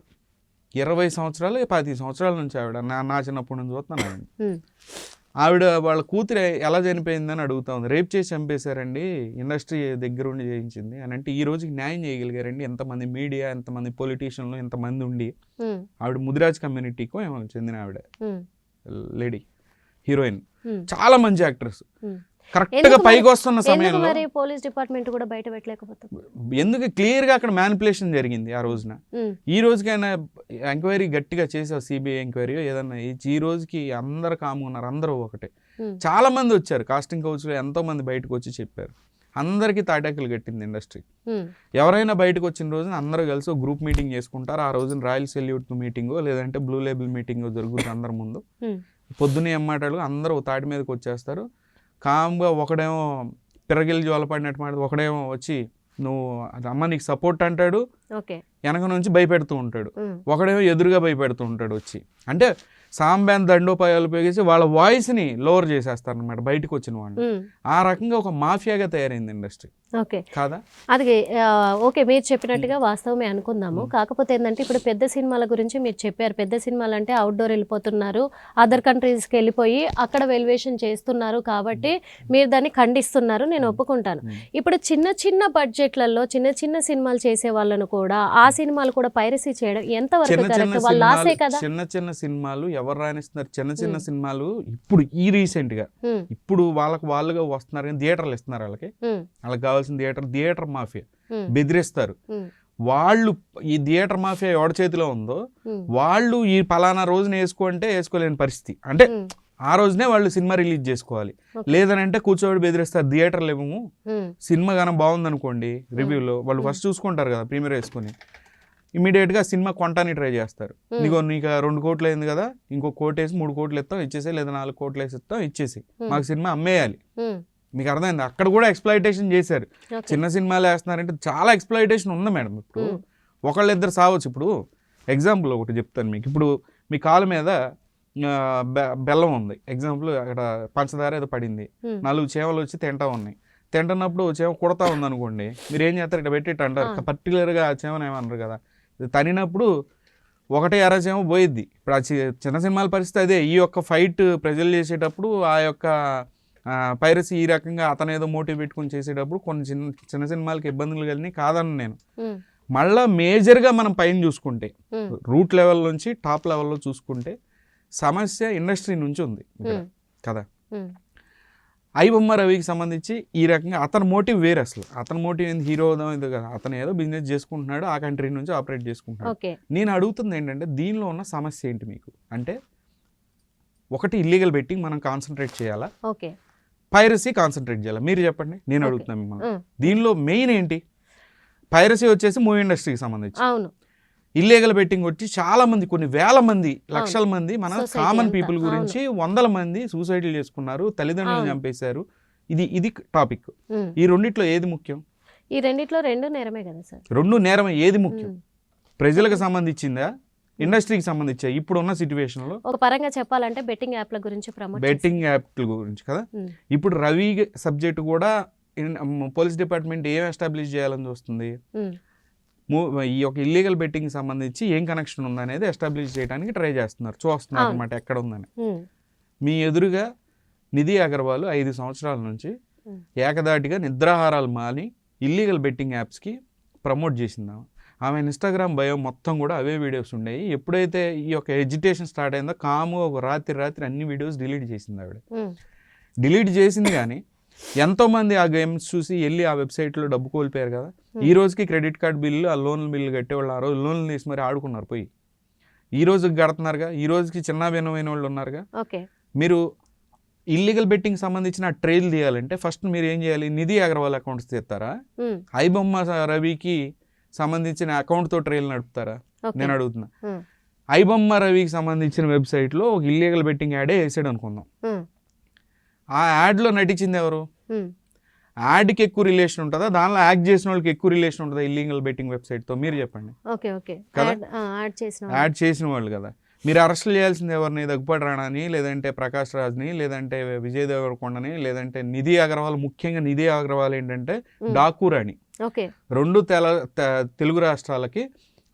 20 సంవత్సరాలు 10 సంవత్సరాల నుంచి ఆవిడ నా చిన్నప్పటి నుంచి చూస్తున్నాను ఆవిడ. ఉమ్, ఆవిడ వాళ్ళ కూతురు ఎలా చనిపోయిందని అడుగుతా ఉంది. రేప్ చేసి చంపేశారండి, ఇండస్ట్రీ దగ్గర ఉండి చేయించింది అని అంటే ఈ రోజుకి న్యాయం చేయగలిగారండి ఎంతమంది మీడియా, ఎంతమంది పొలిటీషియన్లు, ఎంతమంది ఉండి. ఉమ్, ఆవిడ ముదిరాజ్ కమ్యూనిటీకో ఏమో చెందిన ఆవిడ ఉమ్, లేడీ హీరోయిన్, ఉమ్, చాలా మంచి యాక్ట్రెస్. ఉమ్. కరెక్ట్ గా ఎందుకు పైకి మరి- వస్తున్న ఎందుకు సమయంలో మరి పోలీస్ డిపార్ట్మెంట్ కూడా బయట పెట్టలేకపోతుంది? ఎందుకు క్లియర్ గా అక్కడ మ్యానిపులేషన్ జరిగింది ఆ రోజున. ఉమ్, ఈ రోజుకైనా ఎంక్వైరీ గట్టిగా చేసావు, సిబిఐ ఎంక్వైరీ ఏదన్నా ఈ రోజుకి అందరు కామ్గా ఉన్నారు, అందరూ ఒకటే. ఉమ్, చాలా మంది వచ్చారు, కాస్టింగ్ కౌచ్ లో ఎంతో మంది బయటకు వచ్చి చెప్పారు. అందరికీ తాటాకులు కట్టింది ఇండస్ట్రీ. ఉమ్, ఎవరైనా బయటకు వచ్చిన రోజున అందరూ కలిసి ఒక గ్రూప్ మీటింగ్ చేసుకుంటారు. ఆ రోజున రాయల్ సెల్యూట్ మీటింగో లేదంటే బ్లూ లేబుల్ మీటింగో జరుగుతుంది అందరి ముందు. ఉమ్, పొద్దున్నే ఏమాటాడు అందరూ తాటి మీదకి వచ్చేస్తారు. కామ్గా ఒకడేమో పిరగిలి జ్వాలపడినట్టు మాట, ఒకడేమో వచ్చి నువ్వు అది అమ్మ నీకు సపోర్ట్ అంటాడు, ఓకే, వెనక నుంచి భయపెడుతూ ఉంటాడు. ఉమ్, ఒకడేమో ఎదురుగా భయపెడుతూ ఉంటాడు వచ్చి. అంటే సాంబ్యాన్ దండోపాయాలు ఉపయోగించి వాళ్ళ వాయిస్ని లోవర్ చేసేస్తారు అనమాట బయటకు వచ్చిన వాళ్ళు. ఉమ్, ఆ రకంగా ఒక మాఫియాగా తయారైంది ఇండస్ట్రీ ఓకే. కాదా? అది ఓకే, మీరు చెప్పినట్టుగా వాస్తవమే అనుకుందాము. కాకపోతే ఏంటంటే ఇప్పుడు పెద్ద సినిమాల గురించి మీరు చెప్పారు. పెద్ద సినిమాలు అంటే అవుట్డోర్ వెళ్ళిపోతున్నారు, అదర్ కంట్రీస్కి వెళ్ళిపోయి అక్కడ వెల్యువేషన్ చేస్తున్నారు కాబట్టి మీరు దాన్ని ఖండిస్తున్నారు, నేను ఒప్పుకుంటాను. ఇప్పుడు చిన్న చిన్న బడ్జెట్లలో చిన్న చిన్న సినిమాలు చేసే వాళ్ళను కూడా ఆ సినిమాలు కూడా పైరసీ చేయడం ఎంతవరకు కరెక్ట్? వాళ్ళ లాసే కదా. చిన్న చిన్న సినిమాలు ఎవరు రాణిస్తున్నారు? చిన్న చిన్న సినిమాలు ఇప్పుడు ఈ రీసెంట్ గా ఉమ్, ఇప్పుడు వాళ్ళుగా వస్తున్నారు కానీ థియేటర్లు ఇస్తున్నారు వాళ్ళకి. ఉమ్, వాళ్ళకి కావాల్సిన థియేటర్ మాఫియా ఉమ్, బెదిరిస్తారు. ఉమ్, వాళ్ళు ఈ థియేటర్ మాఫియా ఎవరి చేతిలో ఉందో ఉమ్, వాళ్ళు ఈ పలానా రోజున వేసుకుంటే వేసుకోలేని పరిస్థితి. అంటే ఉమ్, ఆ రోజునే వాళ్ళు సినిమా రిలీజ్ చేసుకోవాలి. Okay. లేదనంటే కూర్చోబెట్టి బెదిరిస్తారు. థియేటర్లు ఏమో ఉమ్, సినిమా కానీ బాగుందనుకోండి రివ్యూలో వాళ్ళు ఫస్ట్ చూసుకుంటారు కదా ప్రీమియర్ వేసుకుని, ఇమీడియట్గా సినిమా కొనటానికి ట్రై చేస్తారు. నీకు 2 కోట్లు అయింది కదా, ఇంకో కోటి వేసి 3 కోట్లు ఇస్తాం ఇచ్చేసి, లేదా 4 కోట్లు వేసి ఇస్తాం ఇచ్చేసి, మాకు సినిమా అమ్మేయాలి. ఉమ్, మీకు అర్థమైంది? అక్కడ కూడా ఎక్స్ప్లాయిటేషన్ చేశారు. ఓకే. చిన్న సినిమాలు వేస్తున్నారంటే చాలా ఎక్స్ప్లాయిటేషన్ ఉంది మేడం. ఇప్పుడు ఒకళ్ళిద్దరు సావచ్చు. ఇప్పుడు ఎగ్జాంపుల్ ఒకటి చెప్తాను మీకు. ఇప్పుడు మీ కాలు మీద బెల్లం ఉంది, ఎగ్జాంపుల్ అక్కడ పంచదార ఏదో పడింది, 4 చేమలు వచ్చి తింటా ఉన్నాయి. తింటున్నప్పుడు చేమ కుడతా ఉంది అనుకోండి, మీరు ఏం చేస్తారు? ఇక్కడ పెట్టిట్టు అంటారు. పర్టికులర్గా ఆ చేమను ఏమన్నారు కదా, ఇది తనినప్పుడు ఒకటే చేమ పోయిద్ది. ఇప్పుడు ఆ చిన్న సినిమాల పరిస్థితి అదే. ఈ యొక్క ఫైట్ ప్రజలు చేసేటప్పుడు ఆ యొక్క పైరసీ ఈ రకంగా అతనేదో మోటివ్ పెట్టుకుని చేసేటప్పుడు కొన్ని చిన్న సినిమాలకి ఇబ్బందులు కలిగినాయి కాదన్న నేను. మళ్ళీ మేజర్గా మనం పైన చూసుకుంటే రూట్ లెవెల్ నుంచి టాప్ లెవెల్లో చూసుకుంటే సమస్య ఇండస్ట్రీ నుంచి ఉంది ఇక్కడ కదా. ఐబొమ్మ రవికి సంబంధించి ఈ రకంగా అతని మోటివ్ వేరే. అసలు అతని మోటివ్ ఏంది? హీరో అవుదాం కదా, అతను ఏదో బిజినెస్ చేసుకుంటున్నాడు, ఆ కంట్రీ నుంచి ఆపరేట్ చేసుకుంటున్నాడు. నేను అడుగుతుంది ఏంటంటే దీనిలో ఉన్న సమస్య ఏంటి మీకు అంటే, ఒకటి ఇల్లీగల్ బెట్టింగ్ మనం కాన్సన్ట్రేట్ చేయాలా, పైరసీ కాన్సన్ట్రేట్ చేయాలా? మీరు చెప్పండి, నేను అడుగుతున్నాను మిమ్మల్ని. దీనిలో మెయిన్ ఏంటి? పైరసీ వచ్చేసి మూవీ ఇండస్ట్రీకి సంబంధించి, ఇల్లీగల్ బెట్టింగ్ వచ్చి చాలా మంది, కొన్ని వేల మంది, లక్షల మంది మన కామన్ పీపుల్ గురించి 100 మంది సూసైడ్లు చేసుకున్నారు, తల్లిదండ్రులు చంపేశారు. ఇది టాపిక్. ఈ రెండిట్లో ఏది ముఖ్యం? ఈ రెండిట్లో రెండు నేరమే కదా సార్. రెండు నేరమే. ఏది ముఖ్యం? ప్రజలకు సంబంధించిందా, ఇండస్ట్రీకి సంబంధించా? ఇప్పుడు ఉన్న సిచ్యువేషన్ లో ఒక పరంగా చెప్పాలంటే బెట్టింగ్ యాప్ల గురించి, బెట్టింగ్ యాప్ల గురించి కదా. ఇప్పుడు రవి సబ్జెక్ట్ కూడా పోలీస్ డిపార్ట్మెంట్ ఏం ఎస్టాబ్లిష్ చేయాలని చూస్తుంది? ఈ యొక్క ఇల్లీగల్ బెట్టింగ్ సంబంధించి ఏం కనెక్షన్ ఉందనేది ఎస్టాబ్లిష్ చేయడానికి ట్రై చేస్తున్నారు, చూస్తున్నారు అనమాట ఎక్కడ ఉందని. మీ ఎదురుగా నిధి అగర్వాల్ 5 సంవత్సరాల నుంచి ఏకదాటిగా నిద్రాహారాలు మాని ఇల్లీగల్ బెట్టింగ్ యాప్స్కి ప్రమోట్ చేసిందాం. ఆమె ఇన్స్టాగ్రామ్ బయో మొత్తం కూడా అవే వీడియోస్ ఉండేవి. ఎప్పుడైతే ఈ యొక్క ఎడ్యుటేషన్ స్టార్ట్ అయిందో కాము ఒక రాత్రి అన్ని వీడియోస్ డిలీట్ చేసింది ఆవిడ. డిలీట్ చేసింది కానీ ఎంతోమంది ఆ గేమ్స్ చూసి వెళ్ళి ఆ వెబ్సైట్లో డబ్బు కోల్పోయారు కదా. ఈ రోజుకి క్రెడిట్ కార్డ్ బిల్లు, ఆ లోన్ల బిల్లు కట్టేవాళ్ళు ఆ రోజు లోన్లు తీసి మరి ఆడుకున్నారు పోయి. ఈ రోజుకి కడుతున్నారుగా, ఈ రోజుకి చిన్న భిన్నమైన వాళ్ళు ఉన్నారుగా. మీరు ఇల్లీగల్ బెట్టింగ్ సంబంధించిన ట్రైల్ తీయాలంటే ఫస్ట్ మీరు ఏం చేయాలి? నిధి అగర్వాల్ అకౌంట్స్ తీస్తారా, ఐబొమ్మ రవికి సంబంధించిన అకౌంట్తో ట్రైల్ నడుపుతారా? నేను అడుగుతున్నా. ఐబొమ్మ రవికి సంబంధించిన వెబ్సైట్లో ఒక ఇల్లీగల్ బెట్టింగ్ యాడే వేసాడు అనుకుందాం. ఆ యాడ్లో నటించింది ఎవరు? యాడ్కి ఎక్కువ రిలేషన్ ఉంటుందా, దానిలో యాక్ట్ చేసిన వాళ్ళకి ఎక్కువ రిలేషన్ ఉంటుందా ఇల్లీగల్ బెట్టింగ్ వెబ్సైట్తో? మీరు చెప్పండి. యాడ్ చేసిన వాళ్ళు కదా. మీరు అరెస్ట్ చేయాల్సింది ఎవరిని? దగ్గుపాటి రాణాని, లేదంటే ప్రకాష్ రాజ్ని, లేదంటే విజయ్ దేవరకొండని, లేదంటే నిధి అగర్వాల్. ముఖ్యంగా నిధి అగర్వాల్ ఏంటంటే డాకూరాణి. 2 తెలుగు రాష్ట్రాలకి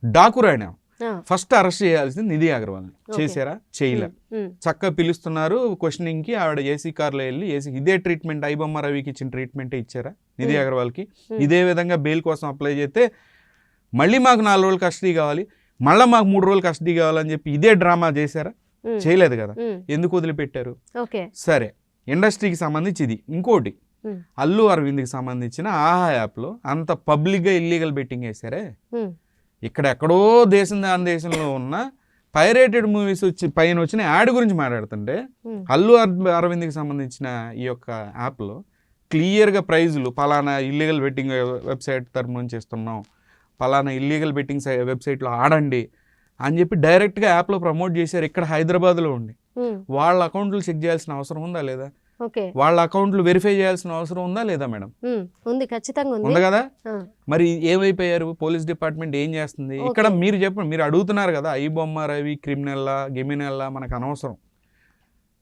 డాకూరాణి. ఫస్ట్ అరెస్ట్ చేయాల్సింది నిధి అగర్వాల్. చేశారా? చేయలే. చక్కగా పిలుస్తున్నారు క్వశ్చనింగ్ కి, ఆవిడ ఏసీ కార్లో వెళ్ళి ఇదే ట్రీట్మెంట్ ఐబొమ్మ రవికి ఇచ్చిన ట్రీట్మెంటే ఇచ్చారా నిధి అగర్వాల్కి? ఇదే విధంగా బెయిల్ కోసం అప్లై చేస్తే మళ్ళీ మాకు 4 రోజులు కస్టడీ కావాలి, మళ్ళీ మాకు 3 రోజులు కస్టడీ కావాలని చెప్పి ఇదే డ్రామా చేశారా? చేయలేదు కదా. ఎందుకు వదిలిపెట్టారు? సరే, ఇండస్ట్రీకి సంబంధించి ఇది. ఇంకోటి, అల్లు అరవింద్కి సంబంధించిన ఆహా యాప్లో అంత పబ్లిక్గా ఇల్లీగల్ బెట్టింగ్ వేసారే. ఇక్కడ ఎక్కడో దేశంలో ఉన్న పైరేటెడ్ మూవీస్ పైన వచ్చిన యాడ్ గురించి మాట్లాడుతుంటే అల్లు అరవింద్కి సంబంధించిన ఈ యొక్క యాప్లో క్లియర్గా ప్రైజులు, పలానా ఇల్లీగల్ బెట్టింగ్ వెబ్సైట్ తరపు నుంచి ఇస్తున్నాం, పలానా ఇల్లీగల్ బెట్టింగ్ వెబ్సైట్లో ఆడండి అని చెప్పి డైరెక్ట్గా యాప్లో ప్రమోట్ చేశారు. ఇక్కడ హైదరాబాద్లో ఉండి వాళ్ళ అకౌంట్లు చెక్ చేయాల్సిన అవసరం ఉందా లేదా? వాళ్ళ అకౌంట్లు వెరిఫై చేయాల్సిన అవసరం ఉందా లేదా మేడం? ఉంది, ఖచ్చితంగా ఉంది కదా. మరి ఏమైపోయారు? పోలీస్ డిపార్ట్మెంట్ ఏం చేస్తుంది? ఇక్కడ మీరు చెప్పండి, మీరు అడుగుతున్నారు కదా ఐబొమ్మ రవి క్రిమినల్లా గిమినల్లా, మనకు అనవసరం.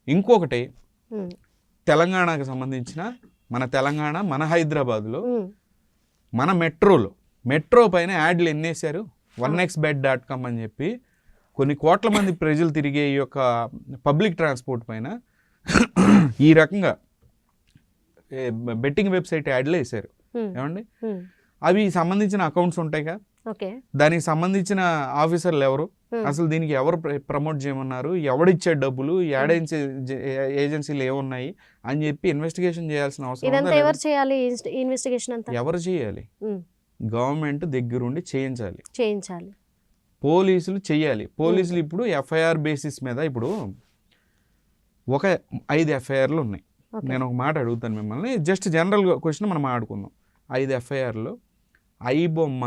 ఇంకొకటి, తెలంగాణకు సంబంధించిన మన హైదరాబాద్లో మన మెట్రో పైన యాడ్లు ఎన్నేసారు. 1xbet.com అని చెప్పి కొన్ని కోట్ల మంది ప్రజలు తిరిగే ఈ యొక్క పబ్లిక్ ట్రాన్స్పోర్ట్ పైన ఈ రకంగా బెట్టింగ్ వెబ్సైట్ యాడ్లు వేసారు. ఏమండి, అవి సంబంధించిన అకౌంట్స్ ఉంటాయిగా, దానికి సంబంధించిన ఆఫీసర్లు ఎవరు, అసలు దీనికి ఎవరు ప్రమోట్ చేయమన్నారు, ఎవడిచ్చాడు డబ్బులు, యాడ్ ఏజెన్సీలు ఏమున్నాయి అని చెప్పి ఇన్వెస్టిగేషన్ చేయాల్సిన అవసరం ఎవరు చేయాలి? గవర్నమెంట్ దగ్గరుండి చేయించాలి. పోలీసులు చెయ్యాలి. పోలీసులు ఇప్పుడు ఎఫ్ఐఆర్ బేసిస్ మీద ఇప్పుడు ఒక 5 ఎఫ్ఐఆర్లు ఉన్నాయి. నేను ఒక మాట అడుగుతాను మిమ్మల్ని, జస్ట్ జనరల్ క్వశ్చన్ మనం ఆడుకుందాం. 5 ఎఫ్ఐఆర్లో ఐబొమ్మ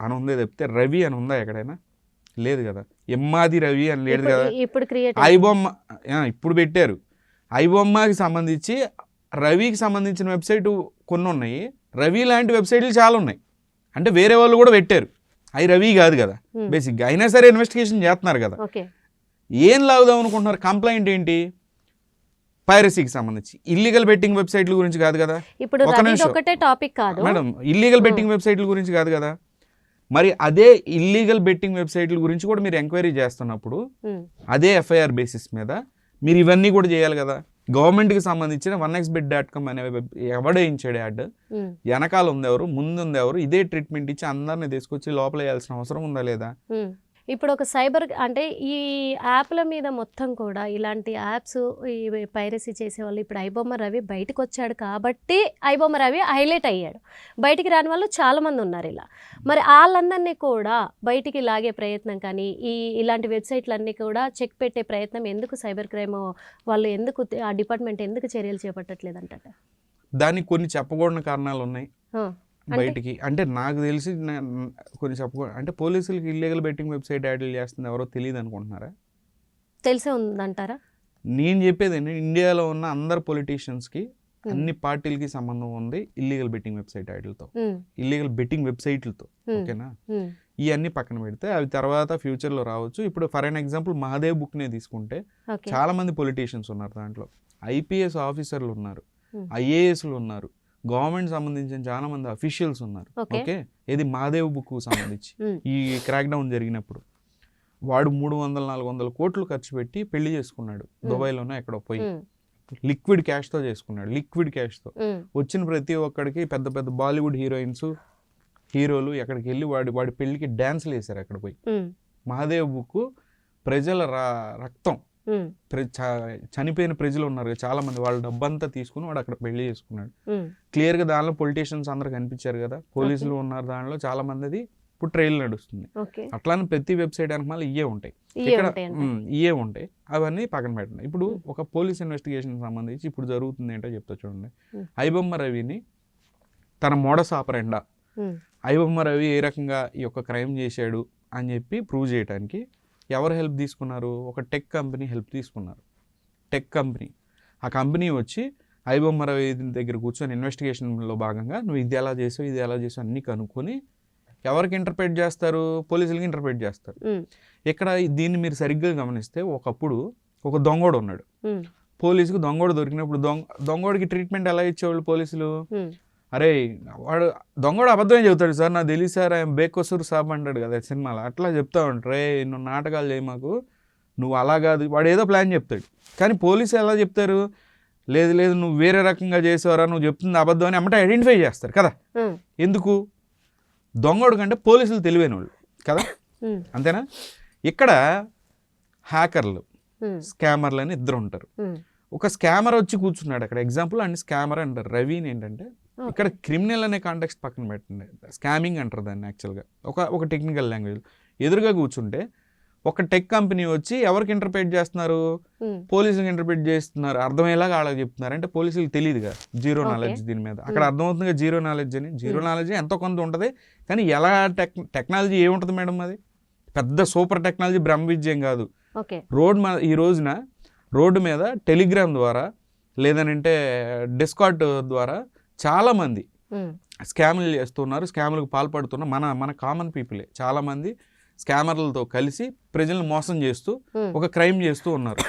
అని ఉందే తప్పితే రవి అని ఉందా ఎక్కడైనా? లేదు కదా. ఎమ్మాది రవి అని లేదు కదా. ఐబొమ్మ ఇప్పుడు పెట్టారు. ఐబొమ్మకి సంబంధించి రవికి సంబంధించిన వెబ్సైట్ కొన్ని ఉన్నాయి, రవి లాంటి వెబ్సైట్లు చాలా ఉన్నాయి. అంటే వేరే వాళ్ళు కూడా పెట్టారు, అవి రవి కాదు కదా బేసిక్గా. అయినా సరే ఇన్వెస్టిగేషన్ చేస్తున్నారు కదా. ఏం లాగుదాం అనుకుంటున్నారు? కంప్లైంట్ ఏంటి? పైరసీకి సంబంధించి. ఇల్లీగల్ బెట్టింగ్ వెబ్సైట్ల గురించి కాదు కదా. మేడం, ఇల్లీగల్ బెట్టింగ్ వెబ్సైట్ల గురించి కాదు కదా. మరి అదే ఇల్లీగల్ బెట్టింగ్ వెబ్సైట్ల గురించి కూడా మీరు ఎంక్వైరీ చేస్తున్నప్పుడు అదే ఎఫ్ఐఆర్ బేసిస్ మీద మీరు ఇవన్నీ కూడా చేయాలి కదా. గవర్నమెంట్కి సంబంధించిన 1xbet.com అనే ఎవడేయించాడు యాడ్, వెనకాల ఉంది ఎవరు, ముందు ఉంది ఎవరు, ఇదే ట్రీట్మెంట్ ఇచ్చి అందరిని తీసుకొచ్చి లోపల వేయాల్సిన అవసరం ఉందా లేదా? ఇప్పుడు ఒక సైబర్ అంటే ఈ యాప్ల మీద మొత్తం కూడా ఇలాంటి యాప్స్ ఈ పైరసీ చేసేవాళ్ళు, ఇప్పుడు ఐబొమ్మ రవి బయటకు వచ్చాడు కాబట్టి ఐబొమ్మ రవి హైలైట్ అయ్యాడు. బయటికి రాని వాళ్ళు చాలామంది ఉన్నారు ఇలా. మరి వాళ్ళందరినీ కూడా బయటికి లాగే ప్రయత్నం కానీ ఇలాంటి వెబ్సైట్లన్నీ కూడా చెక్ పెట్టే ప్రయత్నం ఎందుకు సైబర్ క్రైమ్ వాళ్ళు ఎందుకు, ఆ డిపార్ట్మెంట్ ఎందుకు చర్యలు చేపట్టట్లేదంట? దానికి కొన్ని చెప్పకూడని కారణాలు ఉన్నాయి బయటికి. అంటే నాకు తెలిసి కొన్ని అంటే పోలీసులకి ఇల్లీగల్ బెట్టింగ్ వెబ్సైట్ యాడ్లు చేస్తుంది ఎవరో తెలియదు అనుకుంటున్నారా? తెలిసే ఉందంటారా? నేను చెప్పేది ఇండియాలో ఉన్న అందరు పొలిటీషియన్స్కి, అన్ని పార్టీలకి సంబంధం ఉంది ఇల్లీగల్ బెట్టింగ్ వెబ్సైట్ యాడ్లతో, ఇల్లీగల్ బెట్టింగ్ వెబ్సైట్లతో. ఓకేనా? ఇవన్నీ పక్కన పెడితే అవి తర్వాత ఫ్యూచర్లో రావచ్చు. ఇప్పుడు ఫర్ అన్ ఎగ్జాంపుల్ మహాదేవ్ బుక్నే తీసుకుంటే చాలా మంది పొలిటీషియన్స్ ఉన్నారు దాంట్లో, ఐపీఎస్ ఆఫీసర్లు ఉన్నారు, ఐఏఎస్లు ఉన్నారు, గవర్నమెంట్ సంబంధించిన చాలా మంది అఫీషియల్స్ ఉన్నారు. ఓకే, ఇది మహాదేవ్ బుక్ సంబంధించి ఈ క్రాక్ డౌన్ జరిగినప్పుడు వాడు 300-400 కోట్లు ఖర్చు పెట్టి పెళ్లి చేసుకున్నాడు దుబాయ్లోనే ఎక్కడో పోయి. లిక్విడ్ క్యాష్తో చేసుకున్నాడు. లిక్విడ్ క్యాష్తో వచ్చిన ప్రతి ఒక్కడికి పెద్ద పెద్ద బాలీవుడ్ హీరోలు ఎక్కడికి వెళ్ళి వాడి పెళ్లికి డ్యాన్స్లు వేశారు అక్కడ పోయి. మహాదేవ్ బుక్ ప్రజల రక్తం, చనిపోయిన ప్రజలు ఉన్నారు చాలా మంది, వాళ్ళ డబ్బంతా తీసుకుని వాడు అక్కడ పెళ్లి చేసుకున్నాడు. క్లియర్ గా దానిలో పొలిటీషియన్స్ అందరు కనిపించారు కదా, పోలీసులు ఉన్నారు దానిలో చాలా మంది. అది ఇప్పుడు ట్రైల్ నడుస్తుంది. అట్లానే ప్రతి వెబ్సైట్ వెనక మళ్ళీ ఇవే ఉంటాయి. అవన్నీ పక్కన పెట్టండి. ఇప్పుడు ఒక పోలీస్ ఇన్వెస్టిగేషన్ సంబంధించి ఇప్పుడు జరుగుతుంది ఏంటో చెప్తా చూడండి. ఐబొమ్మ రవిని తన మోడస్ ఆపరెండా, ఐబొమ్మ రవి ఏ రకంగా ఈ యొక్క క్రైమ్ చేశాడు అని చెప్పి ప్రూవ్ చేయడానికి ఎవరు హెల్ప్ తీసుకున్నారు? ఒక టెక్ కంపెనీ హెల్ప్ తీసుకున్నారు. టెక్ కంపెనీ, ఆ కంపెనీ వచ్చి ఐబొమ్మ రవి దగ్గర కూర్చొని ఇన్వెస్టిగేషన్లో భాగంగా నువ్వు ఇది ఎలా చేసావు అన్నీ కనుక్కొని ఎవరికి ఇంటర్ప్రెట్ చేస్తారు? పోలీసులకి ఇంటర్ప్రెట్ చేస్తారు. ఇక్కడ దీన్ని మీరు సరిగ్గా గమనిస్తే ఒకప్పుడు ఒక దొంగోడు ఉన్నాడు. పోలీసుకు దొంగోడు దొరికినప్పుడు దొంగోడికి ట్రీట్మెంట్ ఎలా ఇచ్చేవాళ్ళు పోలీసులు? అరే వాడు దొంగడు అబద్ధమే చెబుతాడు సార్, నాకు తెలియదు సార్, ఆయన బేకొసూరు సాబ్ అంటాడు కదా సినిమాలో, అట్లా చెప్తా ఉంటారు. రే నువ్వు నాటకాలు చేయి మాకు, నువ్వు అలా కాదు, వాడు ఏదో ప్లాన్ చెప్తాడు. కానీ పోలీసులు ఎలా చెప్తారు, లేదు లేదు నువ్వు వేరే రకంగా చేసేవారా, నువ్వు చెప్తుంది అబద్ధం అని అమ్మటే ఐడెంటిఫై చేస్తారు కదా. ఎందుకు? దొంగడు కంటే పోలీసులు తెలివైన వాళ్ళు కదా, అంతేనా? ఇక్కడ హ్యాకర్లు, స్కామర్లు అని ఇద్దరు ఉంటారు. ఒక స్కామర్ వచ్చి కూర్చున్నాడు అక్కడ, ఎగ్జాంపుల్ అండ్ స్కామర్ అంటారు. రవిని ఏంటంటే ఇక్కడ క్రిమినల్ అనే కాంటెక్స్ట్ పక్కన పెట్టండి, స్కామింగ్ అంటారు దాన్ని యాక్చువల్గా, ఒక టెక్నికల్ లాంగ్వేజ్. ఎదురుగా కూర్చుంటే ఒక టెక్ కంపెనీ వచ్చి ఎవరికి ఇంటర్ప్రిట్ చేస్తున్నారు, పోలీసులకు ఇంటర్ప్రిట్ చేస్తున్నారు, అర్థమయ్యేలాగా వాళ్ళకి చెప్తున్నారు. అంటే పోలీసులకు తెలియదు కదా, జీరో నాలెడ్జ్ దీని మీద. అక్కడ అర్థమవుతుంది కదా జీరో నాలెడ్జ్ అని. జీరో నాలెడ్జ్ ఎంతో కొంత ఉంటుంది, కానీ ఎలా టెక్నాలజీ ఏముంటుంది మేడం, అది పెద్ద సూపర్ టెక్నాలజీ బ్రహ్మ విద్యం కాదు. ఈ రోజున రోడ్డు మీద టెలిగ్రామ్ ద్వారా లేదనంటే డిస్కార్డ్ ద్వారా చాలామంది స్కామ్లు చేస్తున్నారు, స్కామ్లకు పాల్పడుతున్న మన కామన్ పీపులే చాలామంది స్కామర్లతో కలిసి ప్రజలను మోసం చేస్తూ ఒక క్రైమ్ చేస్తూ ఉన్నారు.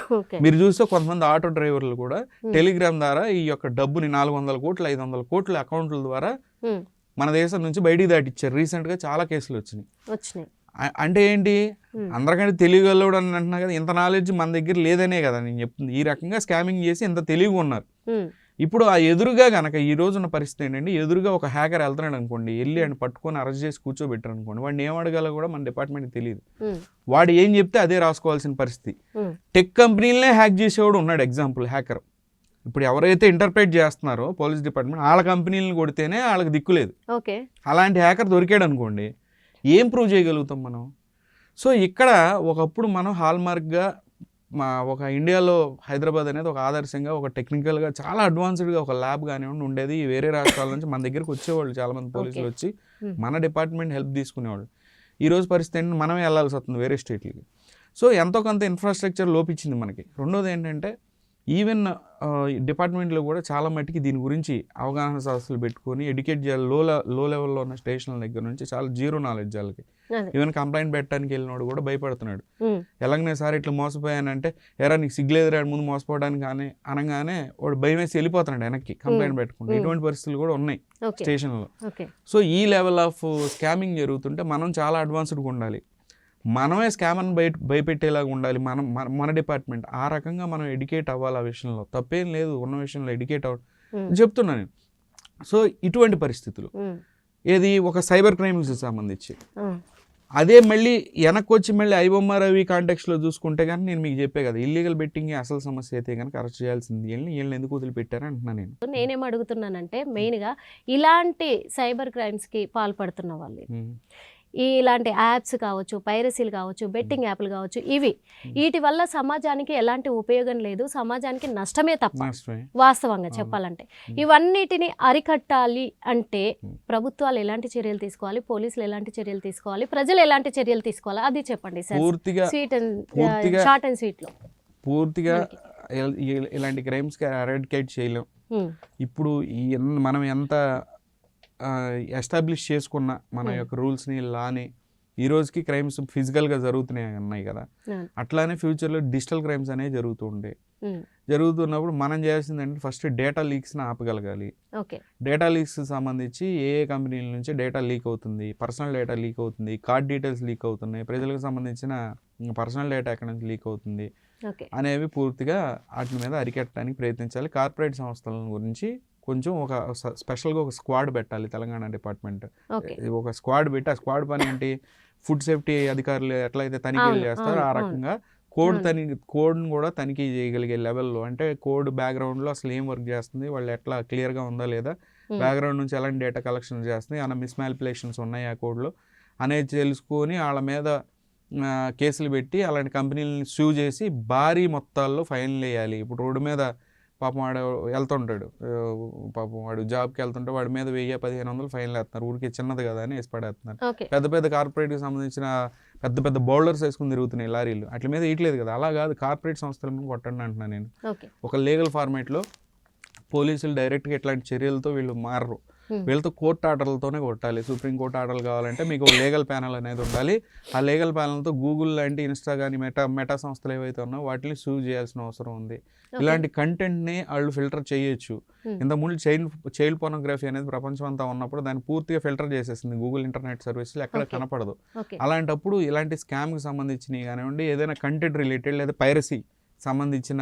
మీరు చూస్తే కొంతమంది ఆటో డ్రైవర్లు కూడా టెలిగ్రామ్ ద్వారా ఈ యొక్క డబ్బుని 400 కోట్లు 500 కోట్ల అకౌంట్ల ద్వారా మన దేశం నుంచి బయటికి దాటిచ్చారు. రీసెంట్గా చాలా కేసులు వచ్చినాయి. అంటే ఏంటి, అందరికంటే తెలియగలడు అని అంటున్నా కదా, ఇంత నాలెడ్జ్ మన దగ్గర లేదనే కదా నేను చెప్తుంది. ఈ రకంగా స్కామింగ్ చేసి ఇంత తెలివిగా ఉన్నారు. ఇప్పుడు ఆ ఎదురుగా కనుక ఈ రోజున్న పరిస్థితి ఏంటంటే, ఎదురుగా ఒక హ్యాకర్ వెళ్తున్నాడు అనుకోండి, వెళ్ళి ఆయన పట్టుకొని అరెస్ట్ చేసి కూర్చోబెట్టారు అనుకోండి, వాడిని ఏం అడగాలో కూడా మన డిపార్ట్మెంట్కి తెలియదు. వాడు ఏం చెప్తే అదే రాసుకోవాల్సిన పరిస్థితి. టెక్ కంపెనీలనే హ్యాక్ చేసేవాడు ఉన్నాడు, ఎగ్జాంపుల్ హ్యాకర్. ఇప్పుడు ఎవరైతే ఇంటర్ప్రిట్ చేస్తున్నారో పోలీస్ డిపార్ట్మెంట్, వాళ్ళ కంపెనీలను కొడితేనే వాళ్ళకి దిక్కులేదు. అలాంటి హ్యాకర్ దొరికాడు అనుకోండి, ఏం ప్రూవ్ చేయగలుగుతాం మనం? సో ఇక్కడ ఒకప్పుడు మనం హాల్మార్క్గా ఒక ఇండియాలో హైదరాబాద్ అనేది ఒక ఆదర్శంగా, ఒక టెక్నికల్గా చాలా అడ్వాన్స్డ్గా ఒక ల్యాబ్ కానివ్వండి ఉండేది. వేరే రాష్ట్రాల నుంచి మన దగ్గరికి వచ్చేవాళ్ళు చాలామంది పోలీసులు వచ్చి మన డిపార్ట్మెంట్ హెల్ప్ తీసుకునేవాళ్ళు. ఈరోజు పరిస్థితి ఏంటంటే మనమే వెళ్ళాల్సి వస్తుంది వేరే స్టేట్లకి. సో ఎంతో కొంత ఇన్ఫ్రాస్ట్రక్చర్ లోపించింది మనకి. రెండోది ఏంటంటే ఈవెన్ డిపార్ట్మెంట్లో కూడా చాలా మట్టుకి దీని గురించి అవగాహన సదస్సులు పెట్టుకొని ఎడ్యుకేట్ చేయాలి. లో లెవెల్లో ఉన్న స్టేషన్ల దగ్గర నుంచి చాలా జీరో నాలెడ్జ్ వాళ్ళకి. ఈవెన్ కంప్లైంట్ పెట్టడానికి వెళ్ళినాడు కూడా భయపడుతున్నాడు. ఎలాగనే సార్ ఇట్లా మోసపోయానంటే, ఎరా నీకు సిగ్గులేదురా ముందు మోసపోవడానికి అనగానే వాడు భయం వేసి వెళ్ళిపోతున్నాడు వెనక్కి కంప్లైంట్ పెట్టుకుంటే. ఇటువంటి పరిస్థితులు కూడా ఉన్నాయి స్టేషన్లో. సో ఈ లెవెల్ ఆఫ్ స్కామింగ్ జరుగుతుంటే మనం చాలా అడ్వాన్స్డ్గా ఉండాలి, మనమే స్కామర్ని భయపెట్టేలాగా ఉండాలి మన డిపార్ట్మెంట్. ఆ రకంగా మనం ఎడ్యుకేట్ అవ్వాలి. ఆ విషయంలో తప్పేం లేదు, ఉన్న విషయంలో ఎడ్యుకేట్ అవ్వాలి చెప్తున్నా నేను. సో ఇటువంటి పరిస్థితులు ఏది ఒక సైబర్ క్రైమ్స్కి సంబంధించి అదే మళ్ళీ వెనక్కి వచ్చి మళ్ళీ ఐబొమ్మ రవి కాంటెక్స్లో చూసుకుంటే కానీ నేను మీకు చెప్పే కదా, ఇల్లీగల్ బెట్టింగ్ అసలు సమస్య అయితే కనుక అరెస్ట్ చేయాల్సింది. వీళ్ళని ఎందుకు వదిలిపెట్టారని అంటున్నాను నేను. నేనేం అడుగుతున్నానంటే మెయిన్గా ఇలాంటి సైబర్ క్రైమ్స్కి పాల్పడుతున్న వాళ్ళు, ఇలాంటి యాప్స్ కావచ్చు, పైరసీలు కావచ్చు, బెట్టింగ్ యాప్లు కావచ్చు, వీటి వల్ల సమాజానికి ఎలాంటి ఉపయోగం లేదు, సమాజానికి నష్టమే తప్ప వాస్తవంగా చెప్పాలంటే. ఇవన్నిటిని అరికట్టాలి అంటే ప్రభుత్వాలు ఎలాంటి చర్యలు తీసుకోవాలి, పోలీసులు ఎలాంటి చర్యలు తీసుకోవాలి, ప్రజలు ఎలాంటి చర్యలు తీసుకోవాలి, అది చెప్పండి సార్. షార్ట్ అండ్ స్వీట్ లో పూర్తిగా ఇలాంటి క్రైమ్స్ ఎరాడికేట్ చేయలేం. ఇప్పుడు మనం ఎంత ఎస్టాబ్లిష్ చేసుకున్న మన యొక్క రూల్స్ని, లాని, ఈ రోజుకి క్రైమ్స్ ఫిజికల్గా ఉన్నాయి కదా, అట్లానే ఫ్యూచర్లో డిజిటల్ క్రైమ్స్ అనేవి జరుగుతున్నప్పుడు మనం చేయాల్సిందంటే ఫస్ట్ డేటా లీక్స్ని ఆపగలగాలి. డేటా లీక్స్ సంబంధించి ఏ కంపెనీల నుంచి డేటా లీక్ అవుతుంది, పర్సనల్ డేటా లీక్ అవుతుంది, కార్డ్ డీటెయిల్స్ లీక్ అవుతున్నాయి, ప్రజలకు సంబంధించిన పర్సనల్ డేటా ఎక్కడి నుంచి లీక్ అవుతుంది అనేవి పూర్తిగా వాటి మీద అరికట్టడానికి ప్రయత్నించాలి. కార్పొరేట్ సంస్థల గురించి కొంచెం ఒక స్పెషల్గా ఒక స్క్వాడ్ పెట్టాలి తెలంగాణ డిపార్ట్మెంట్. ఒక స్క్వాడ్ పెట్టి ఆ స్క్వాడ్ పని ఏంటి, ఫుడ్ సేఫ్టీ అధికారులు ఎట్లయితే తనిఖీలు చేస్తారో ఆ రకంగా కోడ్ని కూడా తనిఖీ చేయగలిగే లెవెల్లో, అంటే కోడ్ బ్యాక్గ్రౌండ్లో అసలు ఏం వర్క్ చేస్తుంది, వాళ్ళు ఎట్లా క్లియర్గా ఉందా లేదా, బ్యాక్గ్రౌండ్ నుంచి ఎలాంటి డేటా కలెక్షన్ చేస్తుంది, ఏమైనా మిస్మానిపులేషన్స్ ఉన్నాయి ఆ కోడ్లో అనేది తెలుసుకొని వాళ్ళ మీద కేసులు పెట్టి అలాంటి కంపెనీలని సూ చేసి భారీ మొత్తాల్లో ఫైన్లు వేయాలి. ఇప్పుడు రోడ్డు మీద పాపం వాడు వెళ్తుంటాడు, పాపం వాడు జాబ్కి వెళ్తుంటే వాడి మీద 1000-1500 ఫైన్లు వేస్తున్నారు, ఊరికి చిన్నది కదా అని వేసి పడేస్తున్నారు. పెద్ద కార్పొరేట్కి సంబంధించిన పెద్ద బౌల్డర్స్ వేసుకుని తిరుగుతున్నాయి లారీలు, అట్ల మీద వేయట్లేదు కదా. అలా కాదు, కార్పొరేట్ సంస్థల మీద కొట్టండి అంటున్నాను నేను. ఒక లీగల్ ఫార్మేట్లో పోలీసులు డైరెక్ట్గా ఇట్లాంటి చర్యలతో వీళ్ళు మారరు. వీళ్ళతో కోర్టు ఆర్డర్లతోనే కొట్టాలి. సుప్రీంకోర్టు ఆర్డర్లు కావాలంటే మీకు లీగల్ ప్యానల్ అనేది ఉండాలి. ఆ లీగల్ ప్యానల్తో గూగుల్ లాంటి, ఇన్స్టా కానీ, మెటా సంస్థలు ఏవైతే ఉన్నాయో వాటిని సూ చేయాల్సిన అవసరం ఉంది. ఇలాంటి కంటెంట్ని వాళ్ళు ఫిల్టర్ చేయొచ్చు. ఇంతకుముందు చైల్డ్ పోర్నోగ్రఫీ అనేది ప్రపంచం అంతా ఉన్నప్పుడు దాన్ని పూర్తిగా ఫిల్టర్ చేసేసింది గూగుల్ ఇంటర్నెట్ సర్వీస్లో, ఎక్కడ కనపడదు. అలాంటప్పుడు ఇలాంటి స్కామ్కి సంబంధించినవి కానివ్వండి, ఏదైనా కంటెంట్ రిలేటెడ్ లేదా పైరసీ సంబంధించిన